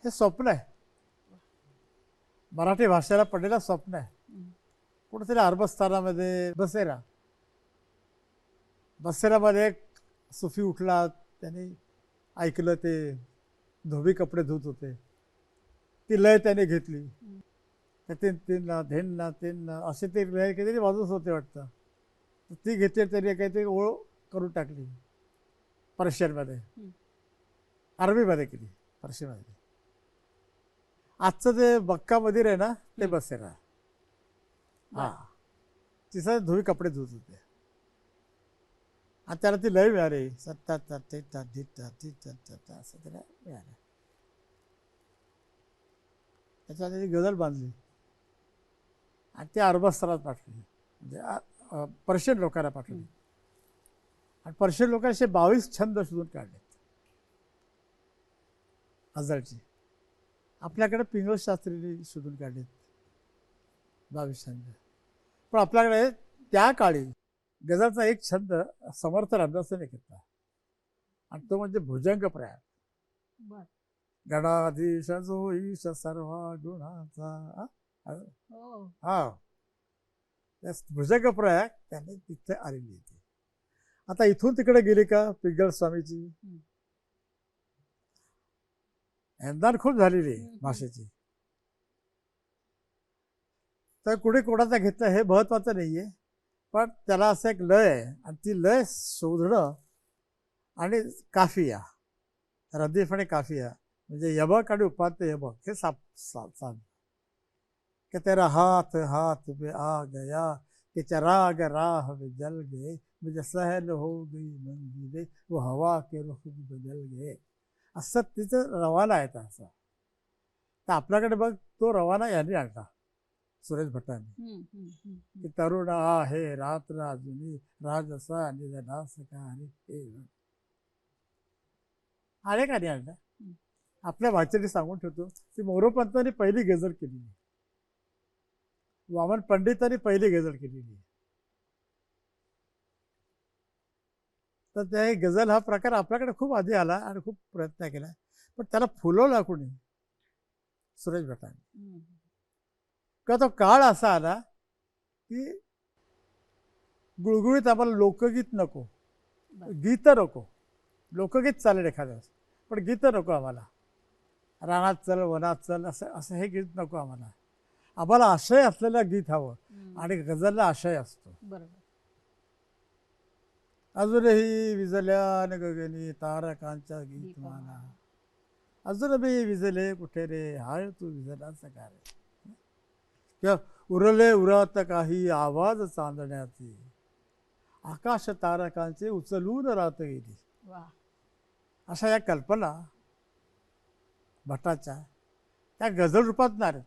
हे स्वप्न आहे, मराठी भाषेला पडलेलं स्वप्न आहे. कुठेतरी अरबस्थानामध्ये बसेरामध्ये एक सुफी उठला, त्याने ऐकलं ते धोबी कपडे धुत होते, ती लय त्याने घेतली. तीन तीन असे ते लय काहीतरी वाजत होते वाटतं. ती घेतली, त्याने काहीतरी ओळ करून टाकली पर्शियनमध्ये, अरबीमध्ये केली, पर्शियनमध्ये. आजचं जे बक्का मदिर आहे ना, ते बसेरा. हां, तिचं धोबी कपडे धुत होते आणि त्याला ती लय मिळाली, असं त्याला मिळालं. त्याच्यात ती गझल बांधली आणि ती अरबस्थानात पाठवली, म्हणजे पर्शियन लोकांना पाठवली. आणि पर्शियन लोकांनी 22 छंद शोधून काढलेत गझलची. आपल्याकडे पिंगळ शास्त्रीने शोधून काढलेत 22 छंद. पण आपल्याकडे त्या काळी गझलचा एक छंद समर्थ रामदासांनी घेतला आणि तो म्हणजे भुजंग प्रयाग. गणाधीश जो ईश सर्व गुणाचा, हा भुजंग प्रयाग त्यांनी तिथे आलेली होती. आता इथून तिकडे गेली का पिंगळ स्वामीची हेंदाण खूप झालेली भाषेची. तर कुठे कोणाचा घेतलं हे महत्वाचं नाहीये, पण त्याला असं एक लय आहे आणि ती लय शोधणं आणि काफिया, रदीफ आणि काफिया म्हणजे यबक आणि उपांत्य यबक हे साध कि तेरा हाथ हाथ पे आ गया कि चराग राह में जल गए, मुझे सहल हो गई मंजिले वो हवा के रुख बदल गए. असं तिचं रवाना आहे. असं तर आपल्याकडे बघ तो रवाना यांनी आणला सुरेश भटांनी की तरुण आहे रात्र अजूनी राजसा निधनास अनेक आणि आणला. आपल्या भाषेने सांगून ठेवतो ती मोरोपंतांनी पहिली गझल केलेली, वामन पंडितांनी पहिली गझल केलेली. तर ते गझल हा प्रकार आपल्याकडे खूप आधी आला आणि खूप प्रयत्न केला, पण त्याला फुलवला कोणी? सुरेश भटांनी. का तो काळ असा आला की गुळगुळीत आम्हाला लोकगीत नको, गीतं नको. लोकगीत चालेल एखाद्या वेळेस, पण गीतं नको आम्हाला. रानात चल, वनात चल, असं असं हे गीत नको आम्हाला. आम्हाला आशय असलेलं गीत हवं, आणि गझलला आशय असतो. बरोबर. अजूनही विजल्या न गगनी तारकांच्या गीतमाला, अजून मी विजले कुठे रे, हाय तू विजलाचा का रे. किंवा उरले उरात काही आवाज चांदण्याचे, आकाश तारकांचे उचलून रात गेली. वा. अशा या कल्पना भटाच्या त्या गझल रूपात नाही आहेत.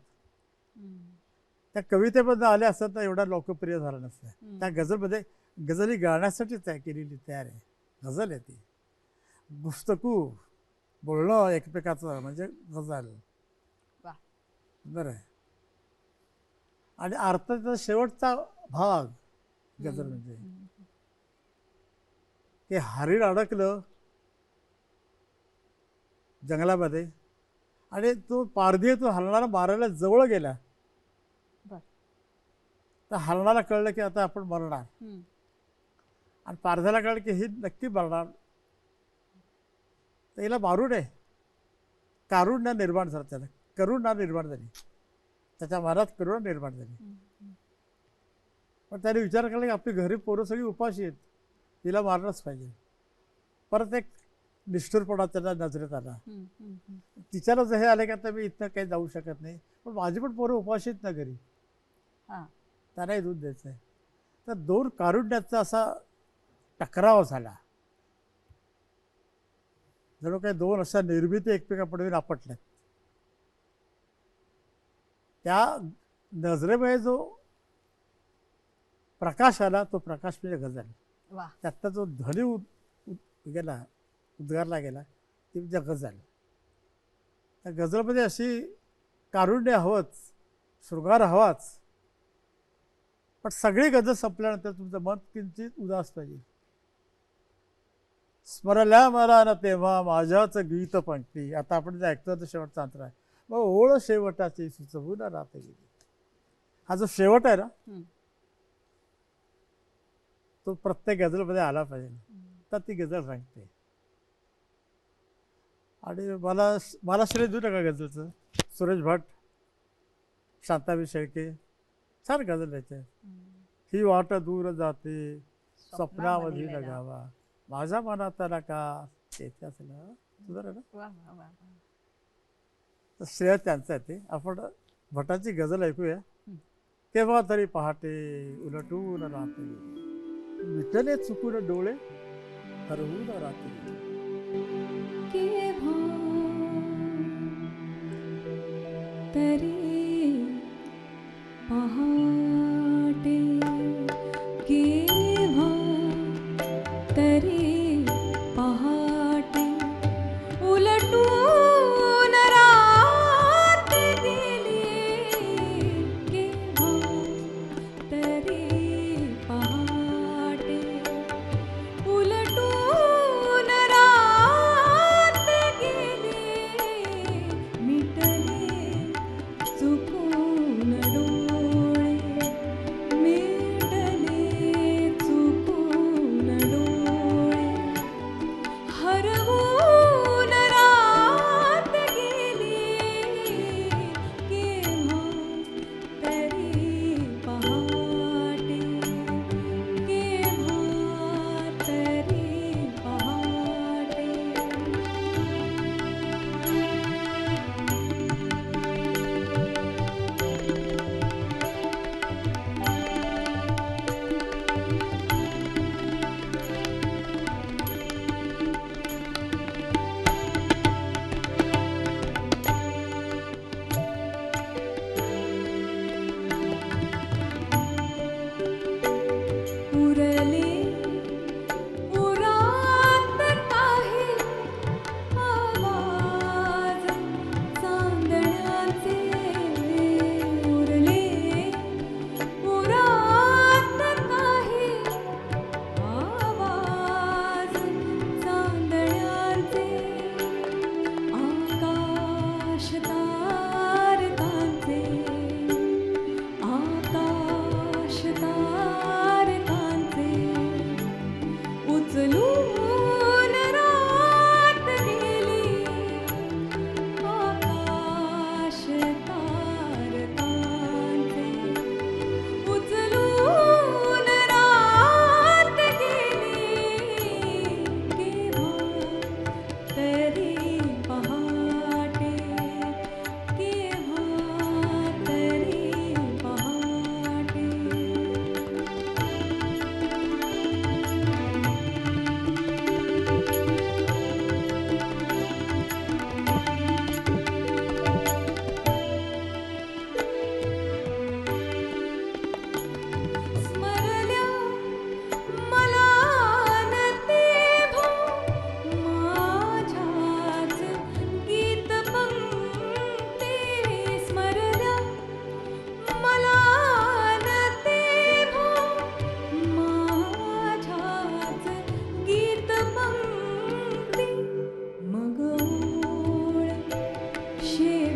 त्या कवितेमध्ये आल्या असतात तर एवढा लोकप्रिय झाला नसतं. त्या गझलमध्ये गझली गाण्यासाठी तयार केलेली तयार आहे गझल आहे ती. गुफ्तगू बोलणं एकमेकाचं म्हणजे गझल. वा. बरं आहे. आणि अर्थाचा शेवटचा भाग गझल म्हणजे की हरीण अडकलं जंगलामध्ये आणि तो पारधी तो हरणाला मारायला जवळ गेला. बर. तर हरणाला कळलं की आता आपण मरणार, आणि पारध्याला कळलं की ही नक्की मरणार, तर हिला मारू नये. कारुण्य निर्माण झालं, त्याला करुणा निर्माण झाली, त्याच्या मनात करुणा निर्माण झाली. पण त्याने विचार केला की आपली घरी पोरं सगळी उपाशी आहेत, तिला मारलंच पाहिजे. परत एक निष्ठुरपणा त्याला नजरेत आला. तिच्याला जर हे आले की आता मी इथनं काही जाऊ शकत नाही, पण माझी पण पोरं उपाशी आहेत ना घरी, त्यांनाही दूध द्यायचं आहे. तर दोन कारुण्याचा असा टकराव झाला, जणू काही दोन अशा निर्मिती एकमेकापुढे आपटल्यात. त्या नजरेमुळे जो प्रकाश आला तो प्रकाश म्हणजे गझल. त्यातला जो ध्वनी गेला, उद्गारला गेला, ती म्हणजे गझल. त्या गझलमध्ये अशी कारुण्य हवंच, शृंगार हवाच, पण सगळी गझल संपल्यानंतर तुमचं मन किंचित उदास पाहिजे. स्मरल्या मला ना तेव्हा माझ्याच गीत पंक्ती. आता आपण जे ऐकतो तो शेवटचा अंतर आहे. मग ओळ शेवटाची सुचवून राहत गेली. हा जो शेवट आहे ना, तो प्रत्येक गझलमध्ये आला पाहिजे, तर ती गझल सांगते. आणि मला श्रेय देऊ नका गझलचं. सुरेश भट, शांताबाई शेळके, छान गझल यायचे. ही वाट दूर जाते स्वप्नामध्ये लगावा, माझ्या मनात आला का त्याच्या तुझं ना. तर श्रेय त्यांचं आहे ते. आपण भटाची गझल ऐकूया. केव्हा तरी पहाटे उलटून राहते, विठले चुकून डोळे हरवून राहते. तरी पहाटे, केव्हा तरी पहाटे उलटून रात गेली. केव्हा तरी पहाटे उलटून रात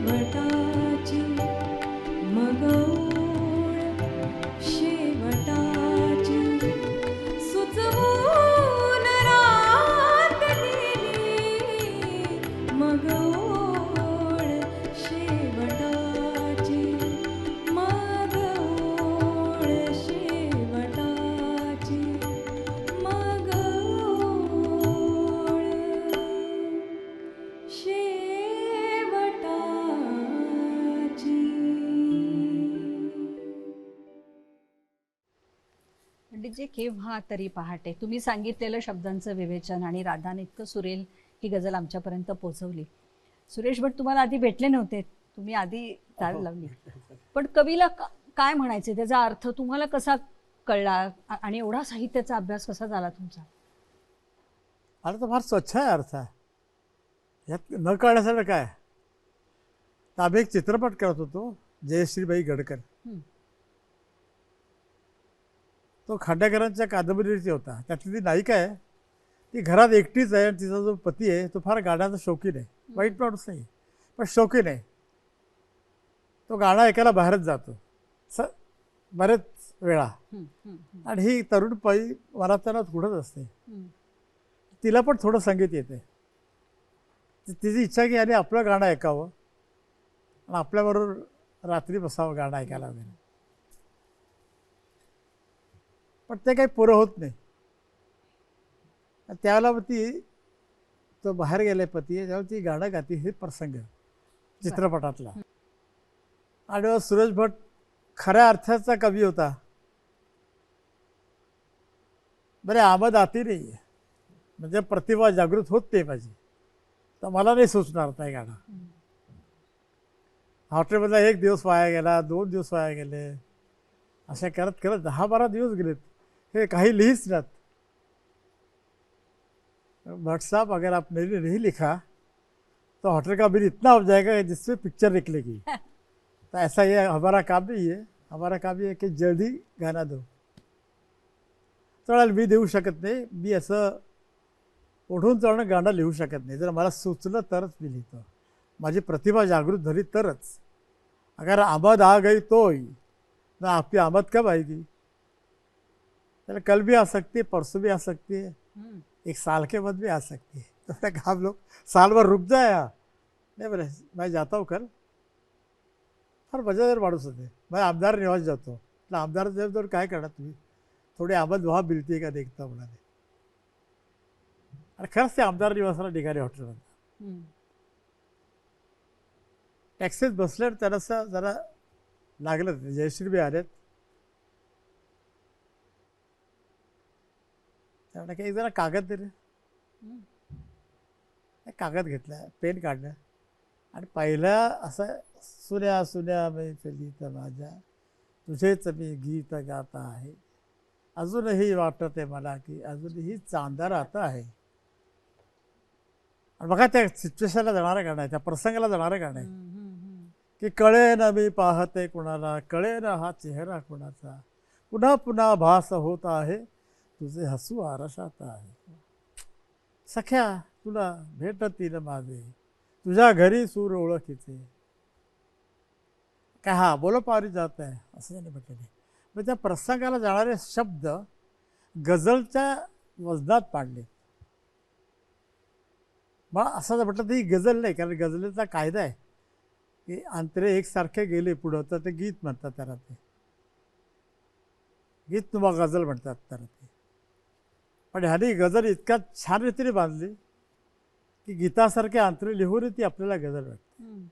शेवटाची मग ओळ शेवटाची सुचवून रात गेली मग ओळ शेवटाची मग ओळ शेवटाची मग ओळ म्हणजे जे केव्हा तरी पहाटे तुम्ही सांगितलेलं शब्दांचं विवेचन आणि राधाने इतकं सुरेल ही गझल आमच्यापर्यंत पोहोचवली. सुरेश भट तुम्हाला आधी भेटले नव्हते, तुम्ही आधी चाल लावली, पण कवीला काय म्हणायचे, त्याचा अर्थ तुम्हाला कसा कळला आणि एवढा साहित्याचा अभ्यास कसा झाला तुमचा? अर्थ फार स्वच्छ आहे. अर्थ आहे यात न कळण्यासाठी काय. तर आम्ही एक चित्रपट करत होतो, जयश्रीबाई गडकर. हं. तो खांडेकरांच्या कादंबरीची होता. त्यातली ती नायिका आहे, ती घरात एकटीच आहे आणि तिचा जो पती आहे तो फार गाण्याचा शौकीन आहे. वाईट माणूस नाही पण शौकीन आहे. तो गाणं ऐकायला बाहेरच जातो बरेच वेळा. हं, हं, हं, आणि ही तरुण बाई वराताना कुठंच असते. हं. तिला पण थोडं संगीत येते. तिची इच्छा की याने आपलं गाणं ऐकावं आणि आपल्याबरोबर रात्री बसावं गाणं ऐकायला वगैरे. पण ते काही पुरं होत नाही. त्यावेळेला मग ती तो बाहेर गेलाय पती, त्यावेळेला ती गाणं गाती. हे प्रसंग चित्रपटातला. आणि मग सुरेश भट खऱ्या अर्थाचा कवी होता. बरे आमद आती नाही आहे, म्हणजे प्रतिभा जागृत होत नाही माझी, तर मला नाही सुचणार नाही गाणं. हॉटेलमधला 1 दिवस वाया गेला, 2 दिवस वाया गेले, अशा करत करत 10-12 दिवस गेलेत. हे काही लिहिच नात. भट्ट साहब अगर आप मेरे लिए नहीं लिखा तो होटल का बिल इतना हो जाएगा जिससे पिक्चर निकलेगी. तो ऐसा ये हमारा काम नहीं है. हमारा काम ये है की जल्दी गाना दो. चालेल, मी देऊ शकत नाही. मी असं ओढून चालणं गाणं लिहू शकत नाही. जर मला सुचलं तरच मी लिहितो. माझी प्रतिभा जागृत झाली तरच. अगर आमद आ गई तो ही ना, आपकी आमद कब आएगी? चलो कल भी आ सकती है, परसों भी आ सकती है, हं. 1 साल के बाद भी आ सकती है. तो मैंने कहा आप लोग साल भर रुक जाए. नहीं बोले मैं जाता हूँ कल. फार मजेदार माणूस होते. मैं आमदार निवास जातो. आमदार साहेब तर काय करणार तुम्ही, थोडी आमद वहा मिळते का देखता म्हणाले. आणि खरंच ते आमदार निवासाला निघाले हॉटेलमध्ये. हं. टॅक्सीत बसले, त्यांना जरा लागलं. जयश्रीबाई आलेत. त्यामुळे काही जरा कागद दिले. हं. कागद घेतला, पेन काढलं आणि पहिला असं सुन्या सुन्या मैफिली तर माझ्या तुझेच मी गीत गाता आहे, अजूनही वाटत आहे मला की अजूनही चांदा राहता आहे. आणि बघा त्या सिच्युएशनला जाणारं गाणं आहे, त्या प्रसंगाला जाणारं गाणं आहे. हं, हं, हं. की कळे ना मी पाहते कुणाला, कळे ना हा चेहरा कुणाचा, पुन्हा पुन्हा भास होत आहे तुझे हसू आरशात आहे. सख्या तुला भेटतील माझे, तुझ्या घरी सूर ओळखीचे. काय हा बोलो पारी जात आहे असं त्यांनी म्हटलेलं आहे. मग त्या प्रसंगाला जाणारे शब्द गझलच्या वजनात पाडले. मग असं जर म्हटलं तर ही गझल नाही, कारण गझलेचा कायदा आहे की अंतरे एकसारखे गेले पुढं तर ते गीत म्हणतात. त्याला ते गीत किंवा गझल म्हणतात त्याला ते. पण ह्याने गझल इतक्या छान रीतीने बांधली की गीतासारखे अंतरे लिहून ती आपल्याला गझल वाटते. हं.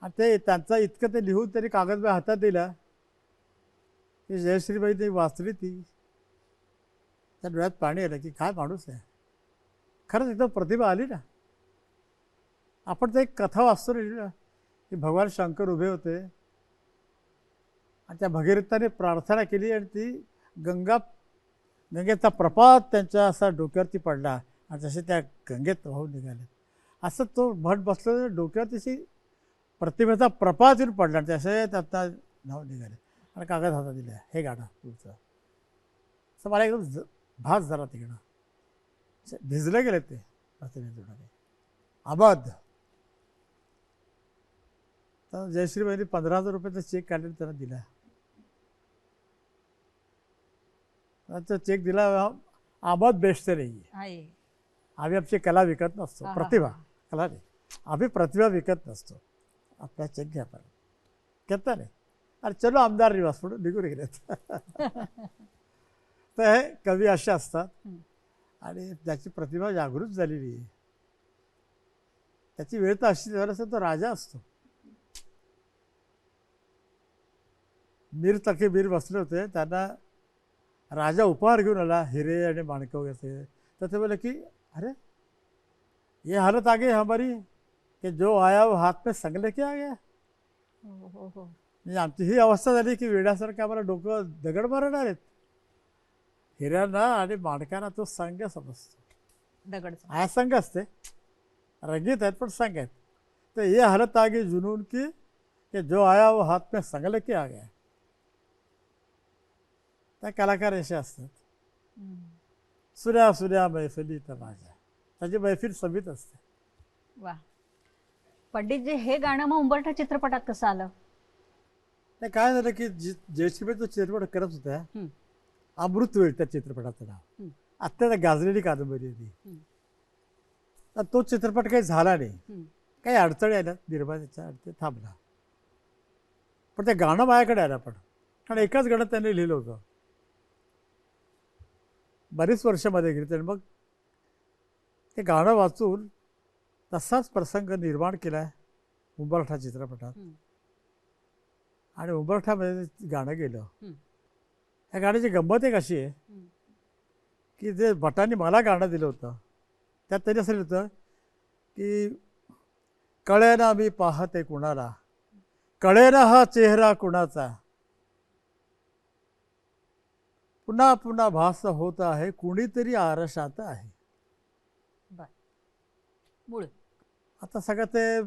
आणि ते त्यांचा इतकं ते लिहून त्यांनी कागद हातात दिला की जयश्रीबाई वाचली ती, त्या डोळ्यात पाणी आलं की काय माणूस आहे. खरंच एकदम प्रतिभा आली ना. आपण ते एक कथा वाचतो ना की भगवान शंकर उभे होते आणि त्या भगीरथाने प्रार्थना केली आणि ती गंगेचा प्रपात त्यांच्या असा डोक्यावरती पडला आणि जसे त्या गंगेत वाहून निघाले. असं तो भट बसलो डोक्यावर तशी प्रतिभेचा प्रपात येऊन पडला आणि तसे त्याचा नाव निघाले आणि कागद हातात दिला, हे गाणं पुढचं. असं मला एकदम भास झाला ते गाणं. भिजले गेले ते प्रतिभेतून. आबाद तर जयश्रीबाईंनी 15,000 रुपयाचा चेक काढून त्यांना दिला. तो चेक दिला, आमद बेचते नाही आहे. आम्ही आमची कला विकत नसतो, हा, हा, प्रतिभा. हा. कला नाही, आम्ही प्रतिभा विकत नसतो. आपला चेक घ्या पण घेता नाही. अरे चलो आमदार निवास म्हणून निघून गेलेत. तर हे कवी असे असतात हं. आणि त्याची प्रतिभा जागृत झालेली आहे. त्याची वेळ तर अशी झाली तो राजा असतो. मीर तके मीर बसले होते, त्यांना राजा उपहार घेऊन आला, हिरे आणि माणकं वगैरे. तर ते बोले की अरे ये हालत आ गई हमारी कि जो आया वो हात में संग लेके आ गया. हो हो हो. म्हणजे आमची ही अवस्था झाली की वेड्यासारखं आम्हाला डोकं दगड मारणार आहेत. हिऱ्यांना आणि माणकांना तो संघ समजतो. दगड. हा संघ असते, रंगीत आहेत पण संघ आहेत. तर ये हालत आ गई जुनून की कि जो आया वो हात में संग लेके आ गया. त्या कलाकार असे असतात. सुऱ्या सुऱ्या मैफिली तर माझ्या, त्याची मैफिल सभीत असते. वा. पंडितजी, हे गाणं मग उंबरठा चित्रपटात कसं आलं? नाही काय झालं की जयश्रीबाई तो चित्रपट करत होत्या, हं. अमृतवेळ त्या चित्रपटाचं नाव. हं. अत्यंत गाजलेली कादंबरी होती. हं. तर तो चित्रपट काही झाला नाही, हं. काही अडचणी आल्या निर्मात्याच्या आणि ते थांबला. पण ते गाणं माझ्याकडे आलं. पण कारण एकाच गाणं त्यांनी लिहिलं होतं. बरीच वर्षामध्ये गेली आणि मग ते गाणं वाचून तसाच प्रसंग निर्माण केला आहे उंबरठा चित्रपटात. हं. आणि उंबरठ्यामध्ये गाणं गेलं. हं. ह्या गाण्याची गंमत एक अशी आहे हं. की जे भटांनी मला गाणं दिलं होतं त्यात त्यांनी असं लिहिलं होतं की कळेना मी पाहते कुणाला, कळेना हा चेहरा कुणाचा, पुन्हा पुन्हा भास होत आहे, कुणीतरी आरशात आहे. बर. मूळ. आता सगळं ते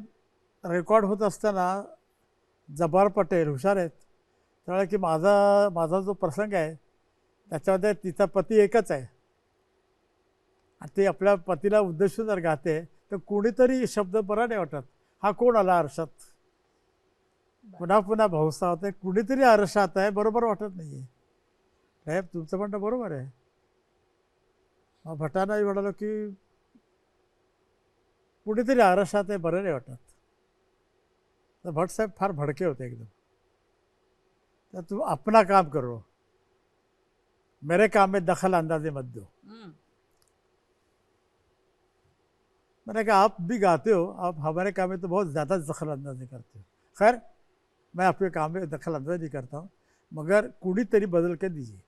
रेकॉर्ड होत असताना जब्बार पटेल हुशार आहेत. त्यामुळे की माझा जो प्रसंग आहे त्याच्यामध्ये तिचा पती एकच आहे आणि ती आपल्या पतीला उद्देशून जर गाते तर कुणीतरी शब्द बरा नाही वाटत. हा कोण आला आरशात, पुन्हा पुन्हा भाऊसा होते, कुणीतरी आरशात आहे, बरोबर वाटत नाही आहे. साहेब तुमचं म्हणणं बरोबर आहे. मग भटांनाही म्हणालो की कुणीतरी आरशात आहे, बरं नाही वाटत. तर भटसाहेब फार भडके होते एकदम. तर तू अपना काम करो, मेरे काम में दखल अंदाजी मत दो. मैंने कहा आप भी गाते हो, आप हमारे काम में तो बहुत ज़्यादा दखल अंदाजी करते हो. खैर मैं आपके काम में दखल अंदाजी करता हूँ, मगर कुणीतरी बदल के दीजिए.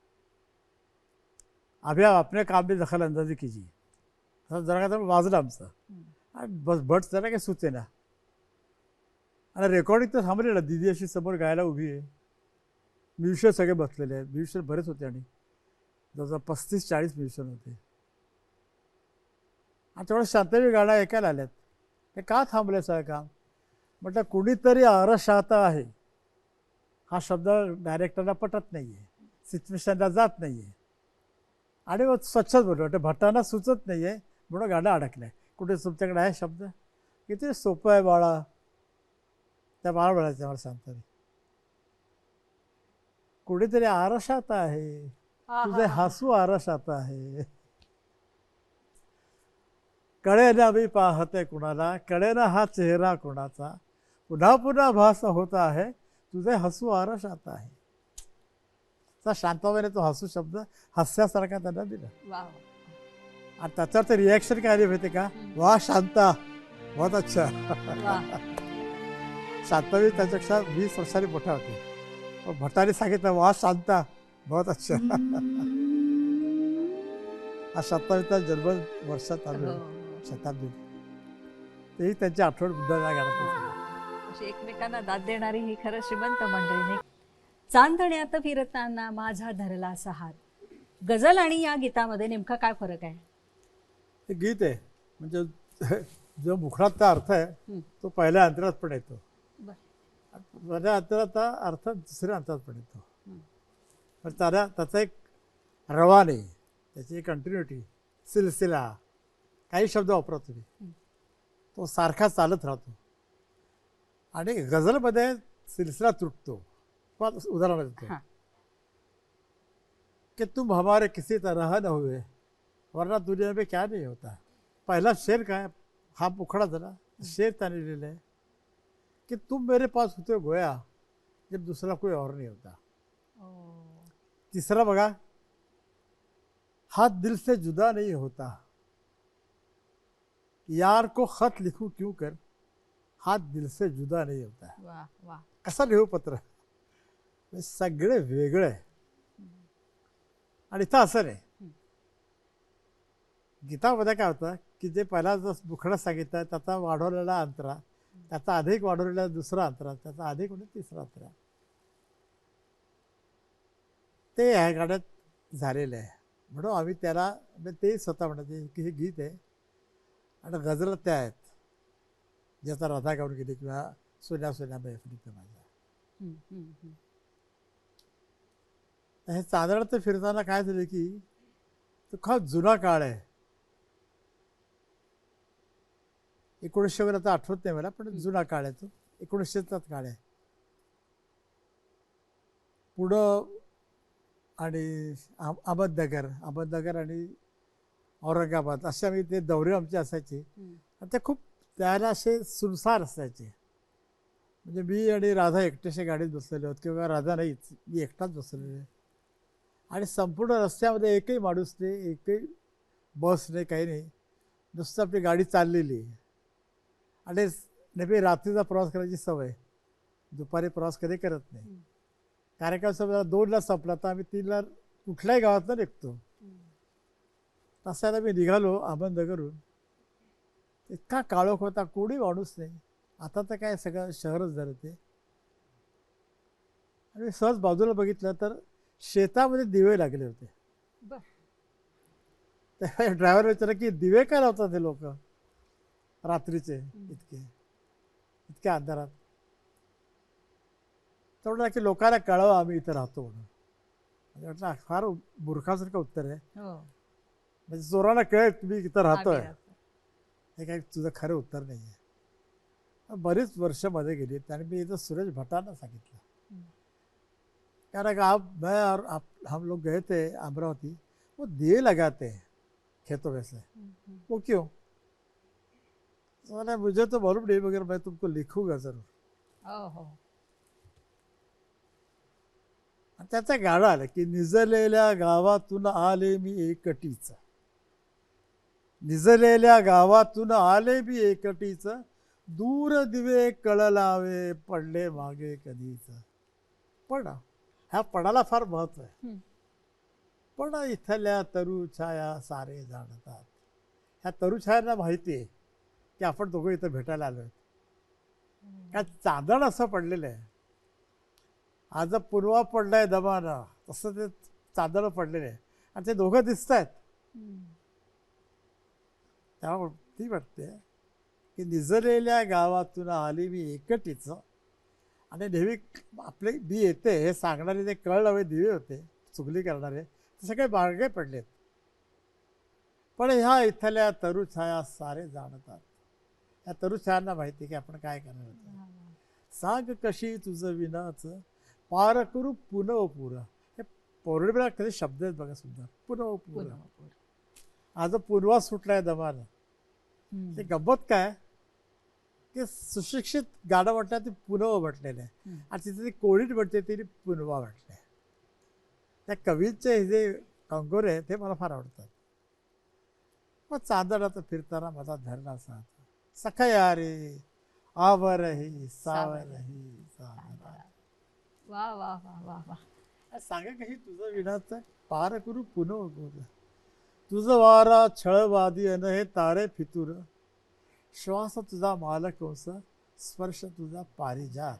अभी आप अपने काम में दखल अंदाजी कीजिए. असं जरा का वाजलं आमचं. आणि बस भट जरा काही सुचे ना. आणि रेकॉर्डिंग तर थांबलेलं, दिदी अशी समोर गायला उभी आहे, म्युझिशियन सगळे बसलेले आहेत. म्युझिशियन बरेच होते आणि जवळजवळ 35-40 म्युझिशियन होते. आणि तेवढं शांतवी गाणं ऐकायला आल्यात. हे का थांबलं सगळं काम? म्हटलं कुणीतरी आरशात आहे हा शब्द डायरेक्टरला पटत नाही आहे, सिच्युएशनला जात नाही आहे. आणि मग स्वच्छच बोलतो, वाटतं भटांना सुचत नाही आहे म्हणून गाणं अडकलं आहे. कुठे तुमच्याकडे आहे शब्द? किती सोपं आहे बाळा. त्या बाळ म्हणायचं मला शांतवी, कुणीतरी आरशात आहे, तुझे हसू आरशात आहे. कळेना मी पाहते कुणाला, कळेना हा चेहरा कुणाचा, पुन्हा पुन्हा भास होत आहे, तुझे हसू आरशात आहे. असा शांतपणे तो हसू शब्द हास्यासारखा त्यांना दिला. वा. आणि त्याच्यावर ते रिॲक्शन काय आली माहिती का? वा शांता, बहुत अच्छा. वा. शांतावी त्याच्यापेक्षा 20 वर्षांनी मोठा होते. पण भटाने सांगितलं वा शांता, बहुत अच्छा. हा शांतावीचा जन्म वर्षात आलो हो. शताब्दी. तेही त्यांची आठवण बुद्धा गाण्यात. अशी एकमेकांना दाद देणारी ही खरं श्रीमंत मंडळीने. चांदण्यात फिरताना माझा धरला असा हात. गझल आणि या गीतामध्ये नेमका काय फरक आहे? हे गीत आहे म्हणजे जो मुखरातला अर्थ आहे तो पहिल्या अंतरात पण येतो, पहिल्या अंतरात अर्थ दुसऱ्या अंतरात पण येतो. पण त्याचा एक रवा नाही, त्याची एक कंटिन्युटी, सिलसिला, काही शब्द वापरतो तुम्ही, तो सारखा चालत राहतो. आणि गझलमध्ये सिलसिला तुटतो. तुम्हाला उदाहरण देतो हां. कि तुम हमारे किसी तरह न हुए वरना दुनिया में क्या नहीं होता. पहिला शेर काय, हा उखडा झाला. शेर त्याने लिहिलं आहे कि तुम मेरे पास होते गोया जब दूसरा कोई और नहीं होता. तिसरा बघा, हाथ दिल से जुदा नहीं होता, यार को खत लिखूं क्यों कर, हात दिल से जुदा नहीं होता. वा वा. कसं लिहू पत्र, म्हणजे सगळे वेगळे आहे. आणि इथं असं नाही. गीतामध्ये काय होतं की जे पहिला जो दुखडा सांगितलं त्याचा वाढवलेला अंतरा, त्याचा अधिक वाढवलेला दुसरा अंतरा, त्याचा अधिक म्हणजे तिसरा अंतरा, ते ह्या गाण्यात झालेलं आहे. म्हणून आम्ही त्याला ते स्वतः म्हणते की हे गीत आहे आणि गझल त्या आहेत ज्याचा राधा गाऊन गेली किंवा सोन्या सोन्या मैफिलीत माझ्या. हम्म, हम्म, हम्म. हे चांदण्यात ते फिरताना काय झालं की तो खूप जुना काळ आहे. 1900 वर आता आठवत नाही मला, पण जुना काळ आहे तो. 1900चाच काळ आहे. पुढं आणि अहमदनगर आणि औरंगाबाद असे आम्ही ते दौरे आमचे असायचे. आणि ते खूप त्याला असे सुनसार असायचे. म्हणजे मी आणि राधा एकट्याच्या गाडीत बसलेले आहोत किंवा राधा नाहीच, मी एकटाच बसलेलो आहे. आणि संपूर्ण रस्त्यामध्ये एकही माणूस नाही, एकही बस नाही, काही नाही. नुसतं आपली गाडी चाललेली आहे. आणि नेहमी रात्रीचा प्रवास करायची सवय, दुपारी प्रवास कधी करत नाही. कार्यक्रम समजा 2ला संपला तर आम्ही 3ला कुठल्याही गावातनं निघतो. तसायला मी निघालो अहमदनगरहून. इतका काळोख होता, कोणी माणूस नाही. आता तर काय सगळं शहरच झालं ते. आणि सहज बाजूला बघितलं तर शेतामध्ये दिवे लागले होते. त्या ड्रायव्हर विचारलं की दिवे काय लावतात ते लोक रात्रीचे इतक्या अंधारात. तेवढं की लोकांना कळावं आम्ही इथं राहतो म्हणून. म्हणजे म्हटलं फार मूर्खासारखं उत्तर आहे. म्हणजे चोरांना कळेल तुम्ही इथं राहतोय, हे काही तुझं खरं उत्तर नाही आहे. बरीच वर्ष मध्ये गेली आणि मी इथं सुरेश भटांना सांगितलं, कारण मैं और हम लोग गए थे अमरावती, वो दिए लगाते हैं खेतों में से. वो क्यों? मैंने मुझे तो मालूम नहीं मगर मैं तुमको लिखूंगा जरूर. त्याचं गाणं आलं की निजलेल्या गावातून आले मी एकटीच, निजलेल्या गावातून आले मी एकटीच, दूर दिवे कळलावे पडले मागे कधीच. पण ह्या पणाला फार महत्व आहे. पण इथल्या तरू छाया सारे जाणतात. ह्या तरू छायांना माहिती आहे की आपण दोघं इथं भेटायला आलोय. का चांदण असं पडलेलं आहे. आज पूर्वा पडलाय दमाना, तसं ते चांदण पडलेलं आहे आणि ते दोघं दिसत आहेत. त्यामुळे ती वाटते की निजलेल्या गावातून आली मी एकटीच. आणि नेहमी आपले बी येते हे सांगणारे जे कळलावे दिवे होते, चुगली करणारे, ते सगळे मागे पडलेत. पण ह्या इथल्या तरुछाया सारे जाणतात. ह्या तरुछायांना माहिती की आपण काय करणार होतं. सांग कशी तुझं विनाच पार करू पुनव पुरा. हे पौर्णिमेला कधी शब्द आहेत बघा सुद्धा, पुनव पुरा. आज पुनवा सुटलाय दमानं. ते गंमत काय की सुशिक्षित गाणं म्हटलं ते पुनव म्हटलेलं आहे आणि तिथे ती कोळीत म्हटते तिने पुनवा म्हटलंय. त्या कवींचे हे जे कंगोरे आहेत ते मला फार आवडतात. मग चांदणात फिरताना माझा धरणा साथ सखया रे आवरही सावरही चांदणा. वा वा वा वा वा. सांगा कशी तुझं विणाचं पार करू पुनव गोर, तुझं वारा छळवादी अन हे तारे फितूर, श्वास तुझा मालकंस स्पर्श तुझा पारिजात.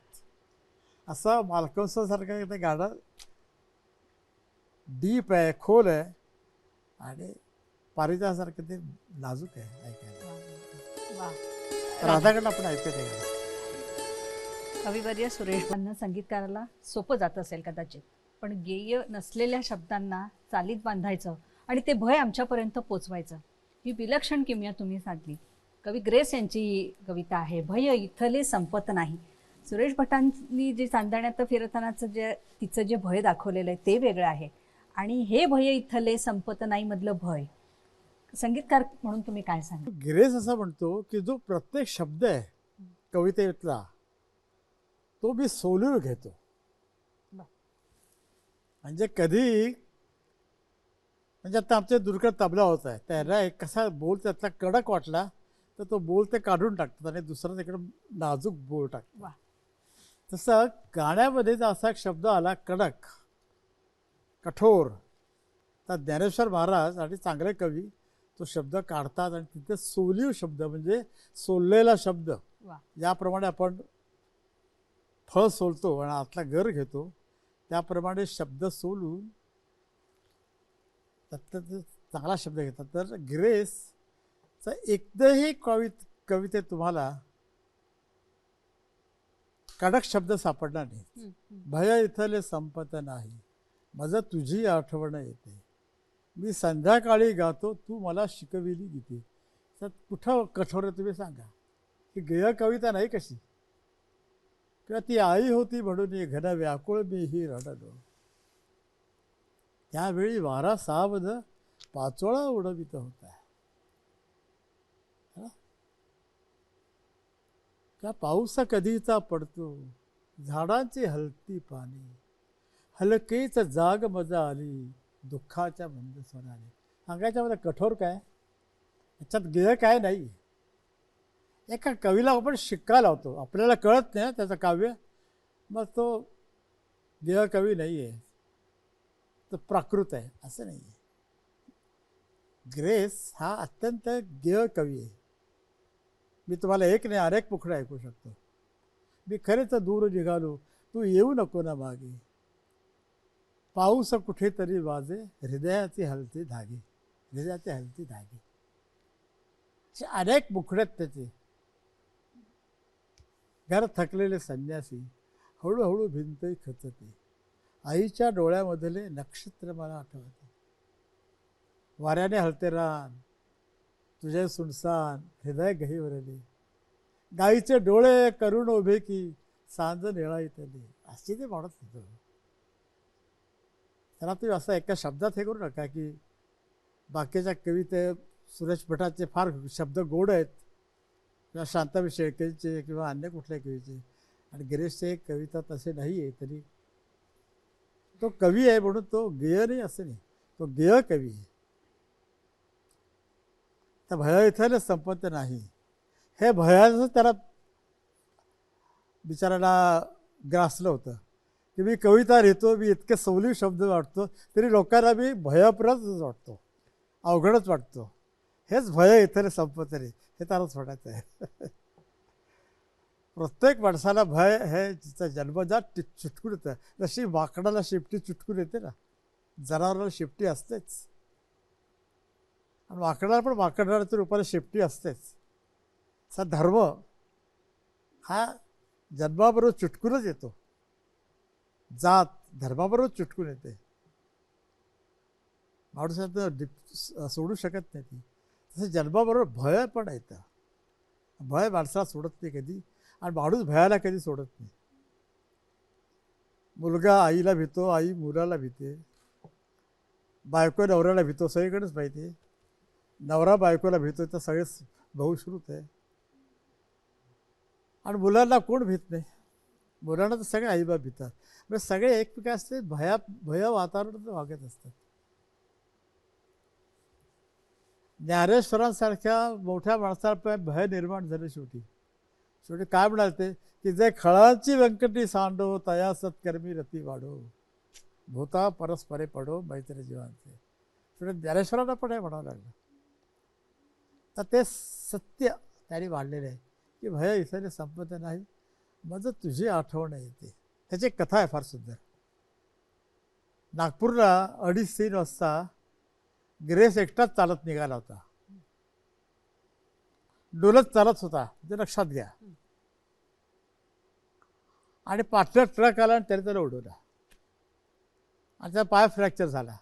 असं मालकंसासारखं ते गाणं डीप आहे, खोल आहे आणि पारिजातासारखं ते नाजूक आहे ऐकायला. राधाकडनं आपण ऐकते ते गाणं. कविवर्य सुरेश भांना संगीतकाराला सोपं जात असेल कदाचित, पण गेय नसलेल्या शब्दांना चालीत बांधायचं आणि ते भय आमच्यापर्यंत पोचवायचं, ही विलक्षण किमया तुम्ही साधली. कवी ग्रेस यांची ही कविता आहे, भय इथले संपत नाही. सुरेश भटांनी जे चांदण्यात फिरतानाचं जे तिचं जे भय दाखवलेलं आहे ते वेगळं आहे आणि हे भय इथले संपत नाही मधलं भय, संगीतकार म्हणून तुम्ही काय सांगा? गिरेस असं म्हणतो की जो प्रत्येक शब्द आहे कवितेतला तो मी सोलून घेतो. वा. म्हणजे कधी म्हणजे आता आमच्या दुर्गड तबला होत आहे, त्याला एक कसा बोल त्यातला कडक वाटला तर तो बोल ते काढून टाकतात आणि दुसरा तिकडे नाजूक बोल टाकतात. वा. तसं गाण्यामध्ये जर असा एक शब्द आला कडक कठोर, तर ज्ञानेश्वर महाराज आणि चांगले कवी तो शब्द काढतात आणि तिथे सोलीव शब्द म्हणजे सोललेला शब्द, वा. ज्याप्रमाणे आपण फळ सोलतो आणि आतला गर घेतो त्याप्रमाणे शब्द सोलून त्यातला चांगला शब्द घेतात. तर गिरेसचा एकदाही कवितेत तुम्हाला कडक शब्द सापडणार नाही. भय इथले संपत नाही, माझं तुझी आठवण येते, मी संध्याकाळी गातो तू मला शिकविली गीते. तर कुठं कठोर आहे तुम्ही सांगा? ही गेय कविता नाही कशी? किंवा ती आई होती म्हणून ये घन व्याकुळ मी ही रडलो, त्यावेळी वारा सावध पाचोळा उडवित होता. का पाऊस कधीचा पडतो, झाडांची हलती पाने, हलकेच जाग मजा आली दुःखाच्या मंद स्वराने. सांगायच्या मध्ये कठोर काय, याच्यात गेय काय नाही. एका कवीला आपण शिक्का लावतो, आपल्याला कळत नाही त्याचं काव्य, मग तो गेय कवी नाही आहे, तो प्राकृत आहे असं नाही आहे. ग्रेस हा अत्यंत गेय कवी आहे. मी तुम्हाला एक नाही अनेक मुखडे ऐकू शकतो. मी खरेच दूर निघालो तू येऊ नको ना मागे, पाऊस कुठेतरी वाजे हृदयाचे हलते धागे, हृदयाचे हलते धागे. असे अनेक मुखडे आहेत त्याचे. घर थकलेले संन्यासी हळूहळू भिंत खचते, आईच्या डोळ्यामधले नक्षत्र मला आठवते, वाऱ्याने हलते रान तुझे सुनसान हृदय गहीवरले, गाईचे डोळे करून उभे की सांज निळाईतले. अशी ते म्हणत होतं. त्याला तुम्ही असं एका शब्दात हे करू नका की बाकीच्या कविते सुरेश भटाचे फार शब्द गोड आहेत किंवा शांताबाई शेळकेंचे किंवा अन्य कुठल्या कवीचे, आणि गिरीशचे कविता तसे नाही आहे. तरी तो कवी आहे म्हणून तो गेय नाही असं नाही, तो गेय कवी आहे. तर भय इथलं संपत नाही, हे भयाचं त्याला बिचाराला ग्रासलं होतं की मी कविता लिहितो, मी इतके सवली शब्द वाटतो तरी लोकांना मी भयप्रदच वाटतो, अवघडच वाटतो. हेच भय इथले संपत नाही, हे त्यालाच वाटायचं आहे. प्रत्येक माणसाला भय हे जिचा जन्मजात चुटकून येतं. जशी माकडाला शेपटी चुटकून येते ना, जनावराला शेपटी असतेच, आणि माकडाला पण माकडाच्या रूपाला शेपटी असतेच. असा धर्म हा जन्माबरोबर चुटकूनच येतो, जात धर्माबरोबर चुटकून येते. माणसाचं सोडू शकत नाही ती. तसं जन्माबरोबर भय पण येतं. भय माणसाला सोडत नाही कधी, आणि माणूस भयाला कधी सोडत नाही. मुलगा आईला भीतो, आई मुलाला भीते, बायको नवऱ्याला भीतो, सगळीकडेच माहिती आहे. नवरा बायकोला भीतो तर सगळेच बहुश्रुत आहे. आणि मुलांना कोण भीत नाही? मुलांना तर सगळे आईबाप भीतात. म्हणजे सगळे एकमेकांना असते भय वातावरणात वागत असतात. ज्ञानेश्वरांसारख्या मोठ्या माणसाला भय निर्माण झालं. शेवटी काय म्हणाल ते की जे खळांची व्यंकटी सांडो, तया सत्कर्मी रती वाढो, भूता परस्परे पडो मैत्री जीवांचे. शेवटी ज्ञानेश्वरांना पण हे म्हणावं लागलं. तर ते सत्य त्यांनी मांडलेलं आहे की भय इथले संपत नाही, माझं तुझी आठवण येते. त्याची एक कथा आहे फार सुंदर. नागपूरला 2:30-3 वाजता गिरेस एकटाच चालत निघाला होता. डोलत चालत होता, ते लक्षात घ्या. आणि पार्टनर ट्रक आला आणि त्याने त्याला उडवला आणि त्याचा पाय फ्रॅक्चर झाला.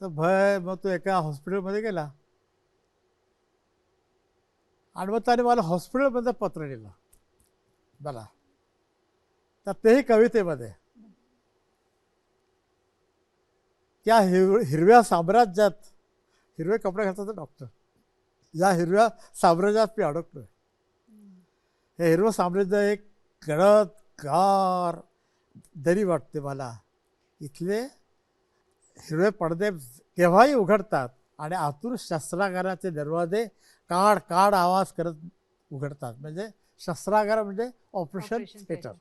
तर भय मग तो एका हॉस्पिटलमध्ये गेला आणि मग त्याने मला हॉस्पिटलमध्ये पत्र लिहिलं मला, तर तेही कवितेमध्ये त्या हिरव्या साम्राज्यात, हिरवे कपडे घालतात डॉक्टर, या हिरव्या साम्राज्यात मी अडकलोय. हे हिरवं साम्राज्य एक गडद गार दरी वाटते मला. इथले हिरवे पडदे केव्हाही उघडतात आणि आतून शस्त्रागाराचे दरवाजे काड काड आवाज करत उघडतात. म्हणजे शस्त्रागार म्हणजे ऑपरेशन थिएटर.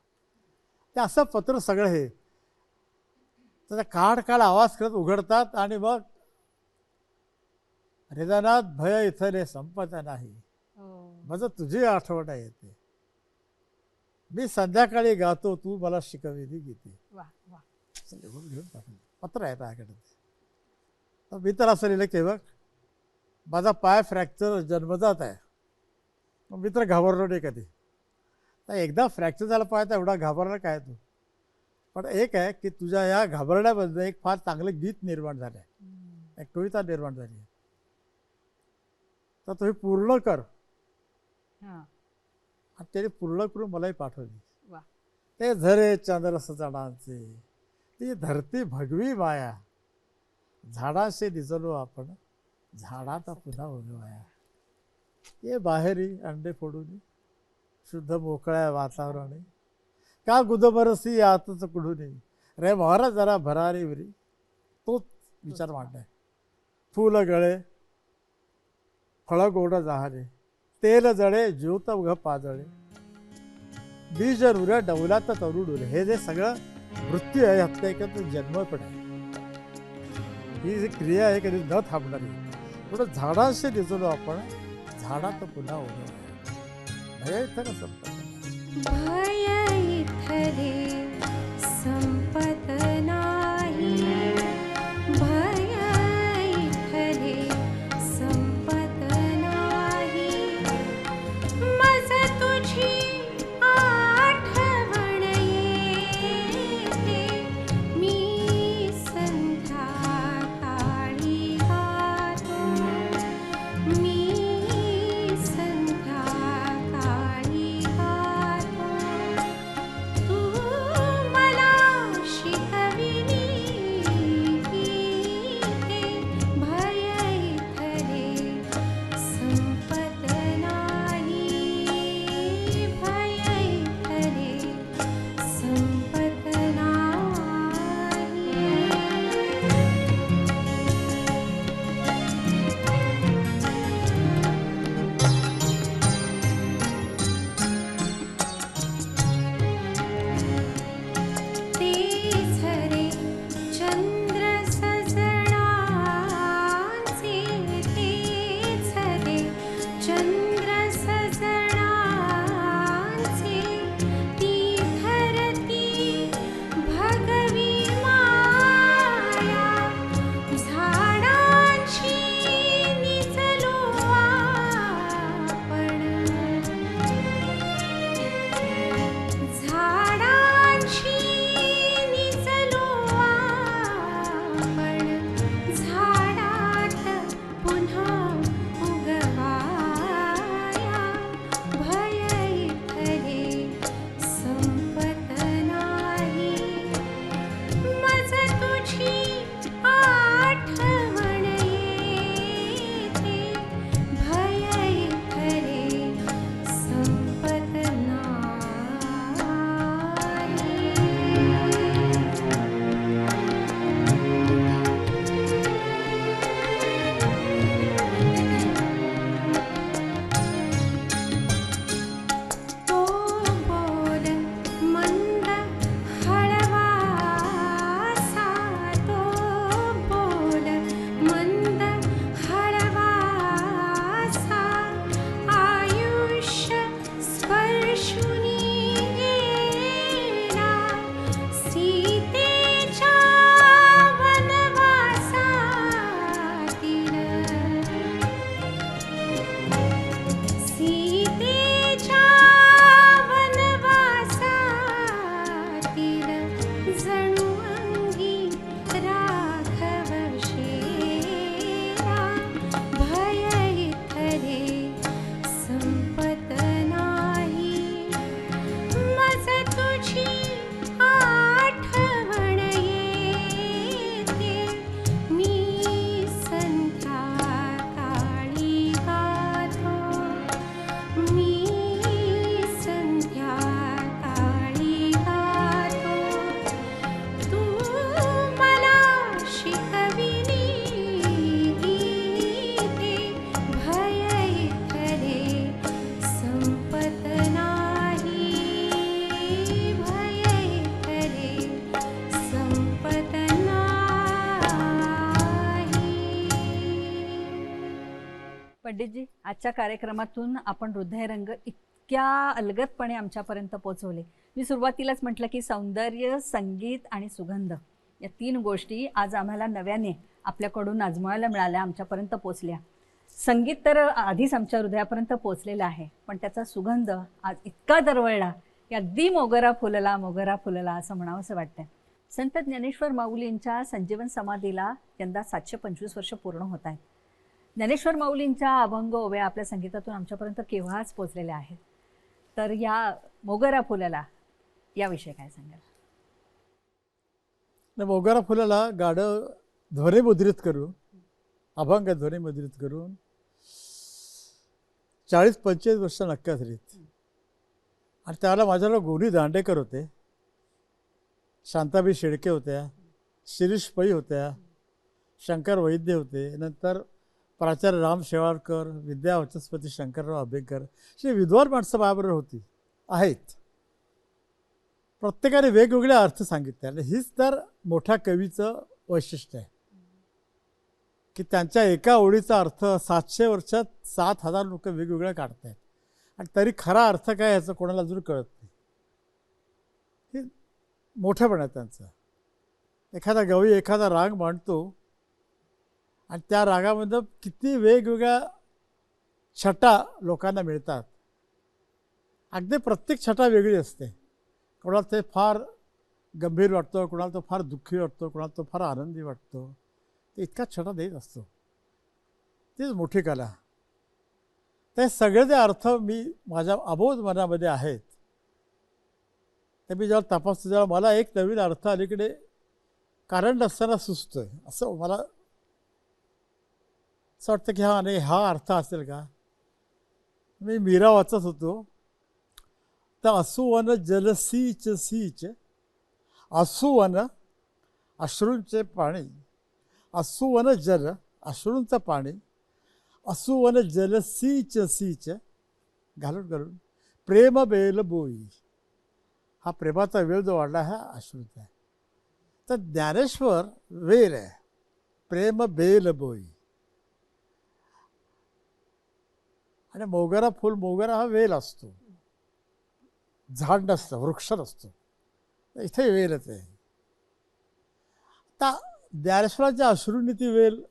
ते असं पत्र सगळं हे त्याचा काड काड आवाज करत उघडतात आणि मग हृदयात भय इथले संपत नाही, माझं तुझी आठवण येते, मी संध्याकाळी गातो तू मला शिकविली गीते. घेऊन टाकलं पत्र आहे माझ्याकडे. मी तर असं लिहिलं की बघ माझा पाय फ्रॅक्चर जन्मजात आहे. मग मी तर घाबरलो नाही कधी. तर एकदा फ्रॅक्चर झाला पाय तर एवढा घाबरला काय तू. पण एक आहे की तुझ्या या घाबरण्याबद्दल एक फार चांगलं गीत निर्माण झालं आहे, एक कविता निर्माण झाली आहे, तर तुम्ही पूर्ण कर. आणि त्याने पूर्ण करून मलाही पाठवली. ते झरे चंद्र सजणांचे ती धरती भगवी माया, झाडांशी दिसलो आपण झाडाचा पुन्हा उगवाया. ये बाहेरी अंडे फोडून शुद्ध मोकळ्या वातावरणी, का गुदबरसी आतच कुडून रे मोहरा जरा भरारी वरी. तोच विचार मांडलाय. फुल गळे फळ गोड जहारे, तेल जळे ज्योत उघ पाजळे, बीज रुऱ्या डौलात तरुड उरे. हे जे सगळं मृत्यू आहे हत्या एकत्र जन्म पण आहे. ही जी क्रिया आहे कधी न थांबणारी. थोडं झाडांशी दिसलो आपण झाडात पुन्हा उभं भय इथं संपत भय इथले संपत नाही, भय इथले संपत नाही, मज तुझी आठवण येते, मी संध्याकाळी गातो, मी संध्याकाळी गातो, तू पंडितजी, आजच्या कार्यक्रमातून आपण हृदयरंग इतक्या अलगदपणे आमच्यापर्यंत पोहोचवले. मी सुरुवातीलाच म्हटलं की सौंदर्य, संगीत आणि सुगंध या 3 गोष्टी आज आम्हाला नव्याने आपल्याकडून आजमावायला मिळाल्या, आमच्यापर्यंत पोचल्या. संगीत तर आधीच आमच्या हृदयापर्यंत पोचलेलं आहे, पण त्याचा सुगंध आज इतका दरवळला की अगदी मोगरा फुलला असं म्हणावंसं वाटतं. संत ज्ञानेश्वर माऊलींच्या संजीवन समाधीला यंदा 725 वर्ष पूर्ण होत आहेत. ज्ञानेश्वर माऊलींच्या अभंग ओव्या आपल्या संगीतातून आमच्यापर्यंत केव्हाच पोचलेल्या आहेत. तर या मोगरा फुलला याविषयी काय सांगाल? मोगरा फुलाला गाणं ध्वनिमुद्रित करून, अभंग ध्वनिमुद्रित करून 40-45 वर्ष नक्की झालीत. आणि त्याला माझ्याला गोरी दांडेकर होते, शांताबाई शेळके होत्या, शिरीष पै होत्या, शंकर वैद्य होते, नंतर प्राचार्य राम शेवाळकर, विद्या वाचस्पती शंकरराव अभ्यंकर, अशी विद्वान माणसं माझ्याबरोबर होती आहेत. प्रत्येकाने वेगवेगळे अर्थ सांगितले. आणि हीच तर मोठ्या कवीचं वैशिष्ट्य आहे की त्यांच्या एका ओळीचा अर्थ 700 वर्षात 7,000 लोक वेगवेगळ्या काढत आहेत आणि तरी खरा अर्थ काय याचं कोणाला अजून कळत नाही. हे मोठेपण आहे त्यांचं. एखादा गवळी एखादा राग मांडतो आणि त्या रागामध्ये किती वेगवेगळ्या छटा लोकांना मिळतात. अगदी प्रत्येक छटा वेगळी असते. कोणाला ते फार गंभीर वाटतं, कोणाला तो फार दुःखी वाटतो, कोणाला तो फार आनंदी वाटतो. ते इतका छटा देत असतो. तीच मोठी कला. ते सगळे जे अर्थ मी माझ्या अबोध मनामध्ये आहेत ते मी जेव्हा तपासतो तेव्हा मला एक नवीन अर्थ अलीकडे कारण नसताना सुचतोय. असं मला असं वाटतं की नाही हा अर्थ असेल का. मी मीरा वाचत होतो तर असुवन जल सीच सीच, असुवन अश्रूंचे पाणी, असुवन जल अश्रूंचं पाणी, असुवन जल सीच सीच घालून घालून प्रेम बेल बोई. हा प्रेमाचा वेळ जो वाढला हा अश्रूचा आहे. तर ज्ञानेश्वर वेल आहे, प्रेम बेल बोई. आणि मोगरा फुल, मोगरा हा वेल असतो, झाड नसतं, वृक्ष नसतो. इथे वेलच आहे. आता ज्ञानेश्वराच्या अश्रूंनी ती वेल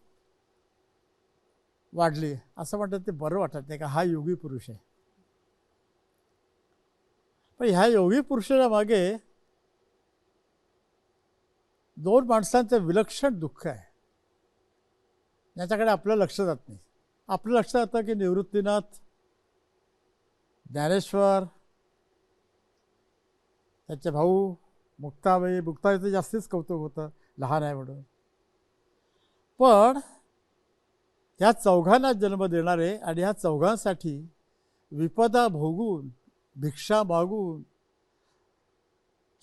वाढली असं म्हणतात ते बरं वाटत नाही का. हा योगी पुरुष आहे. पण ह्या योगी पुरुषाच्या मागे 2 माणसांचं विलक्षण दुःख आहे, याच्याकडे आपलं लक्ष जात नाही. आपलं लक्ष जातं की निवृत्तीनाथ, ज्ञानेश्वर, त्याचे भाऊ मुक्ताबाई. मुक्ताबाईचं जास्तीच कौतुक होतं, लहान आहे म्हणून. पण ह्या चौघांना जन्म देणारे आणि ह्या चौघांसाठी विपदा भोगून, भिक्षा मागून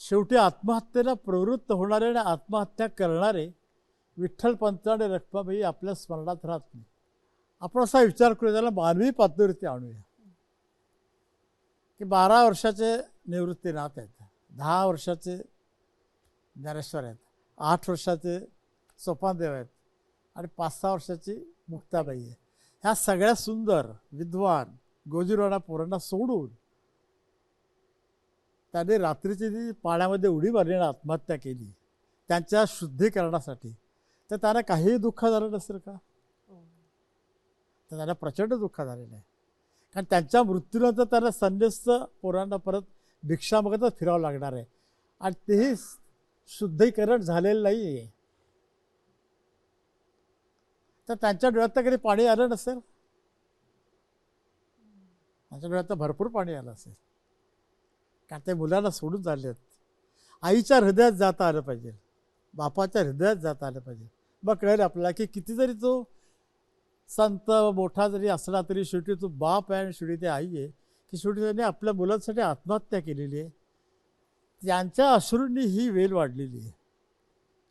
शेवटी आत्महत्येला प्रवृत्त होणारे आणि आत्महत्या करणारे विठ्ठलपंत आणि रखमाबाई आपल्या स्मरणात राहत नाही. आपण असा विचार करूया, त्याला मानवी पातळीवरती आणूया की 12 वर्षाचे निवृत्तीनाथ आहेत, 10 वर्षाचे ज्ञानेश्वर आहेत, 8 वर्षाचे सोपानदेव आहेत आणि 5-6 वर्षाची मुक्ताबाई आहे. ह्या सगळ्या सुंदर विद्वान गोजीरवाडा पोरांना सोडून त्याने रात्रीची जी पाण्यामध्ये उडी मारली आणि आत्महत्या केली त्यांच्या शुद्धीकरणासाठी. तर त्यांना काहीही दुःख झालं नसेल का. तर त्यांना प्रचंड दुःख झालेलं आहे. कारण त्यांच्या मृत्यूनंतर त्यांना संन्यस्त पोरांना परत भिक्षा मागतच फिरावं लागणार आहे आणि तेही शुद्धीकरण झालेलं नाही आहे. तर त्यांच्या डोळ्यात तर कधी पाणी आलं नसेल. त्यांच्या डोळ्यात तर भरपूर पाणी आलं असेल. कारण ते मुलांना सोडून चालले आहेत. आईच्या हृदयात जाता आलं पाहिजे, बापाच्या हृदयात जाता आलं पाहिजे. मग कळेल आपल्याला की किती जरी तो संत मोठा जरी असला तरी शेवटी तो बाप आहे आणि शेवटी ती आई आहे की शेवटी त्याने आपल्या मुलांसाठी आत्महत्या केलेली आहे. त्यांच्या अश्रूंनी ही वेल वाढलेली आहे.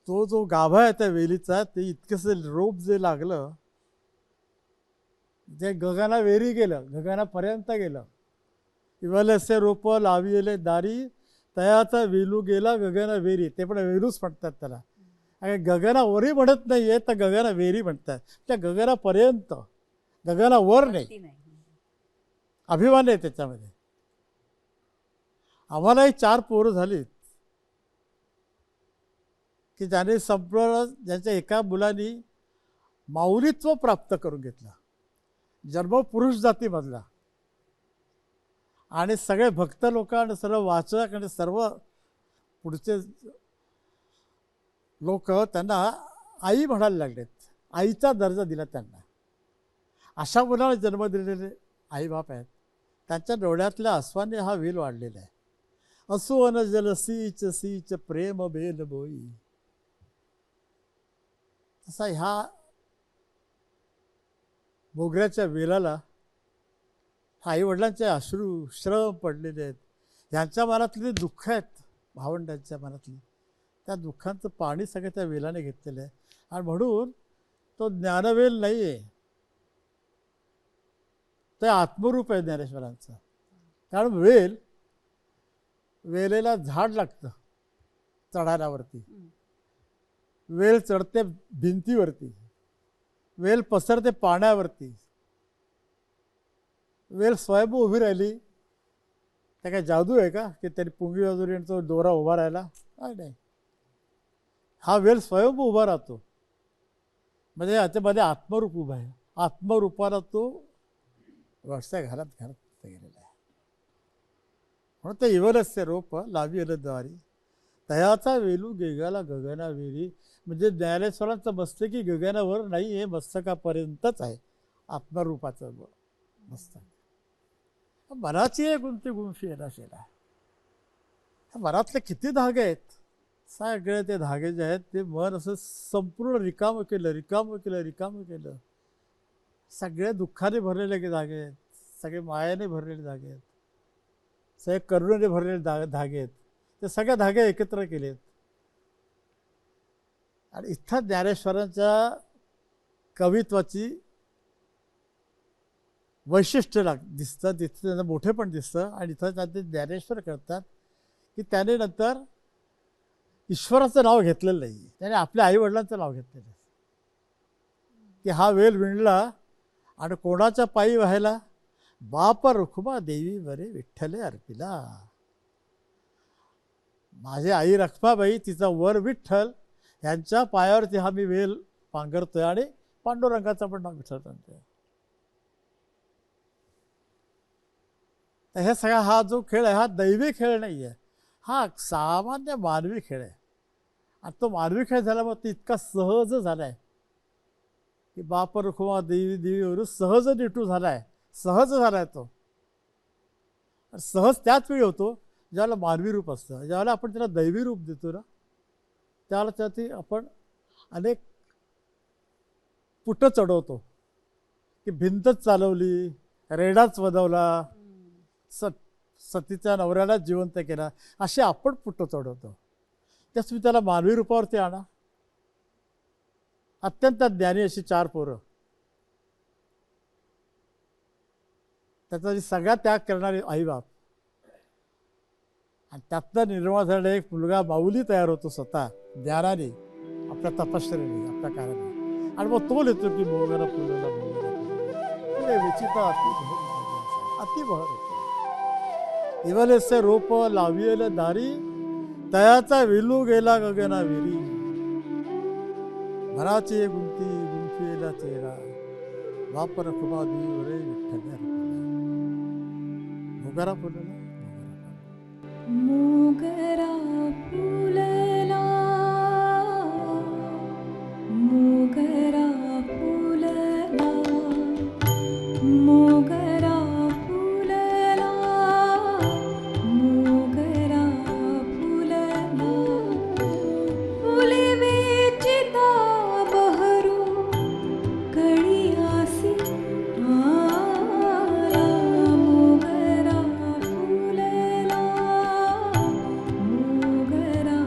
तो जो गाभा आहे त्या वेलीचा ते इतकंसं रोप जे लागलं ते गगना वेरी गेलं, गगनापर्यंत गेलं. इवलसे रोप लाविले दारी तयाचा वेलू गेला गगना वेरी. ते पण वेलूच म्हणतात त्याला. आणि गगना वरी म्हणत नाही आहे तर गगना वेरी म्हणतात. त्या गगनापर्यंत गगनावर नाही, ती नाही. अभिमान आहे त्याच्यामध्ये. आम्हालाही 4 पोरं झालीत की ज्याने संपूर्ण, ज्यांच्या एका मुलांनी माऊलीत्व प्राप्त करून घेतलं, जन्म पुरुष जातीमधला, आणि सगळे भक्त लोक आणि सर्व वाचक आणि सर्व पुढचे लोक त्यांना आई म्हणायला लागलेत, आईचा दर्जा दिला त्यांना. अशा मुलाला जन्म दिलेले आईबाप आहेत, त्यांच्या डोळ्यातल्या आसवाने हा वेल वाढलेला आहे. असुवन जल सीच सीच प्रेम बेल बोई. तसा ह्या मोगऱ्याच्या वेलाला आईवडिलांचे अश्रू श्रम पडलेले आहेत. यांच्या मनातली दुःख आहेत, भावंडांच्या मनातली, त्या दुःखांचं पाणी सगळं त्या वेलाने घेतलेलं आहे. आणि म्हणून तो ज्ञानवेल नाही आहे, ते आत्मरूप आहे ज्ञानेश्वरांचं. कारण वेलेला झाड लागतं चढायलावरती, वेल चढते भिंतीवरती, वेल पसरते पाण्यावरती. वेल स्वयंभू उभी राहिली, त्या काय जादू आहे का की तरी पुंगी वाजवली आणि तो दोरा उभा राहिला? नाही, हा वेल स्वयंभू उभा राहतो. म्हणजे याच्यामध्ये आत्मरूप उभा आहे. आत्मरूपाला तो वळसा घालत गेलेला आहे. म्हणून ते इवलस्य रोप लावी द्वारी, तयाचा वेलू गेगाला गगना वेली. म्हणजे ज्ञानेश्वरांचं मस्तकी गगनावर नाही, हे मस्तकापर्यंतच आहे आत्मरूपाचं मस्तक. मनाची एक गुंती गुंफी येणार शेला. मनातले किती धागे आहेत, सगळे ते धागे जे आहेत ते मन असं संपूर्ण रिकामं केलं. सगळे दुःखाने भरलेले धागे आहेत, सगळे मायाने भरलेले धागे आहेत, सगळे करुणेने भरलेले धागे आहेत. ते सगळे धागे एकत्र केलेत. आणि इथं ज्ञानेश्वरांच्या कवित्वाची वैशिष्ट्य दिसतं, तिथं त्यांचं मोठे पण दिसतं. आणि इथं त्यांचे ज्ञानेश्वर करतात की त्याने नंतर ईश्वराचं नाव घेतलेलं नाही, त्याने आपल्या आईवडिलांचं नाव घेतलेलं आहे. की हा वेल विणला आणि कोणाच्या पायी व्हायला, बाप रुखमा देवी बरे विठ्ठले अर्पिला. माझी आई रखमाबाई, तिचा वर विठ्ठल, यांच्या पायावरती हा मी वेल पांघरतोय. आणि पांडुरंगाचा पण नाव विठ्ठल म्हणतोय. तर हे सगळा हा जो खेळ आहे, हा दैवी खेळ नाही आहे, हा सामान्य मानवी खेळ आहे. आणि तो मानवी खेळ झाल्यामुळे तो इतका सहज झाला आहे की बाप रुखमा देवी देवीवरून सहज निटू झाला आहे. सहज झाला आहे तो. सहज त्याच वेळी होतो ज्यावेळेला मानवी रूप असतं. ज्यावेळेला आपण त्याला दैवी रूप देतो ना, त्यावेळेला त्याची आपण अनेक पुटं चढवतो. की भिंतच चालवली, रेडाच वदवला, सतीच्या नवऱ्याला जिवंत केला, असे आपण पुटं चढवतो. त्याच तुम्ही त्याला मानवी रूपावरती आणा. अत्यंत ज्ञानी अशी 4 पोरं, त्याचा सगळा त्याग करणारे आईबाप, आणि त्यातनं निर्माण झालेला एक मुलगा माऊली तयार होतो स्वतः ज्ञानाने, आपल्या तपश्चर्याने, आपल्या कार्याने. आणि मग तो लिहितो की मोगरा फुलला फुले विचिता अति बहर होतो. इवलेसे रोप लावियल दारी, तयाचा विलू गेला गगना विरी. मनाची गुंफीला चेहरा, वापर खुबा रे विठ्ठल मोगरा फुलला. मोगरा फुलला, मोगरा फुलला, मोगरा फुलला, मोगरा फुलला. फुले वेचिता बहरू, कळी आसी आला. मोगरा फुलला, मोगरा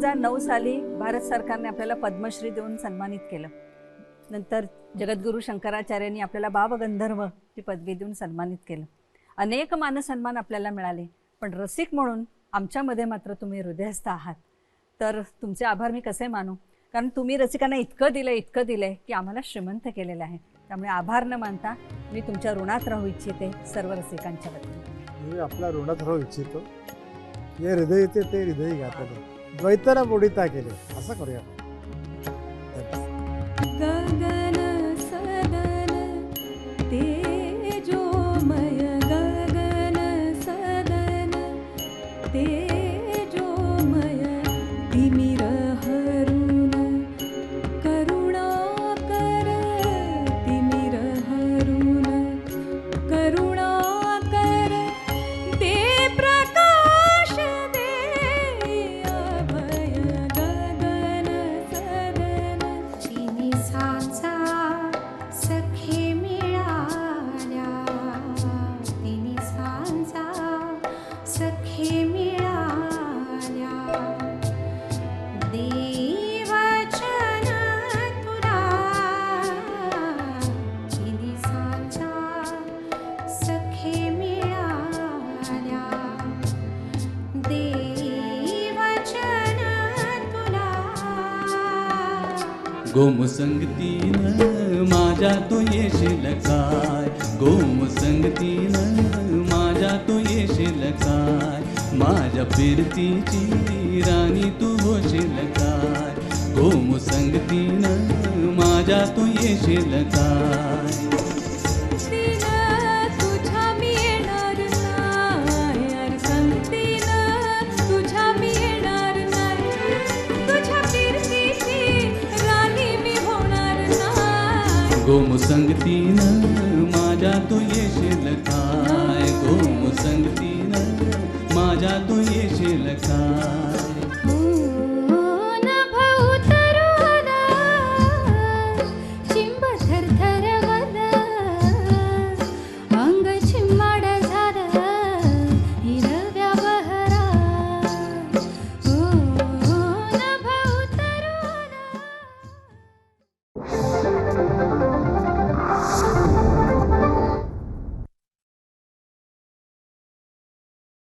2009 साली भारत सरकारने आपल्याला पद्मश्री देऊन सन्मानित केलं. नंतर जगद्गुरू शंकराचार्यांनी आपल्याला बाबगंधर्व ही पदवी देऊन सन्मानित केलं. अनेक मानसन्मान आपल्याला मिळाले, पण रसिक म्हणून आमच्यामध्ये मात्र तुम्ही हृदयस्थ आहात. तर तुमचे आभार मी कसे मानू, कारण तुम्ही रसिकांना इतकं दिलंय की आम्हाला श्रीमंत केलेलं आहे. त्यामुळे आभार न मानता मी तुमच्या ऋणात राहू इच्छिते सर्व रसिकांच्या वतीने. मी आपला ऋणात राहू इच्छितो. हे हृदय येते ते हृदय घातले, द्वैताला बोडिता केले, असं करूया. गगन सदन तेजोमय गगन सदन तेजोमय तिमिर हरुण करुणाकर तिमिर हरुण करुणाकर दे प्रकाश दे अभय गगन सदन चिनी सांचा सखे मिळाल्या तिनी सांचा सखे मिळाल्या देवचन तुला चिनी सांचा सखे मिळाल्या देवचन तुला गोमसंगतीनं माझ्या तू येशील काय, गोमसंगतीनं माझ्या तू येशील काय, माझ्या फिरतीची राणी तू होशील काय, गोमसंगतीनं माझ्या तू येशील काय. दिन तुझ्या मी येणार नाही, यार संगतीनं तुझ्या मी येणार नाही, तुझ्या कीर्तीची राणी मी होणार नाही. गोमसंगतीनं माझ्या तू येशील काय, गोमसंगतीनं माझ्या तू येशील काय.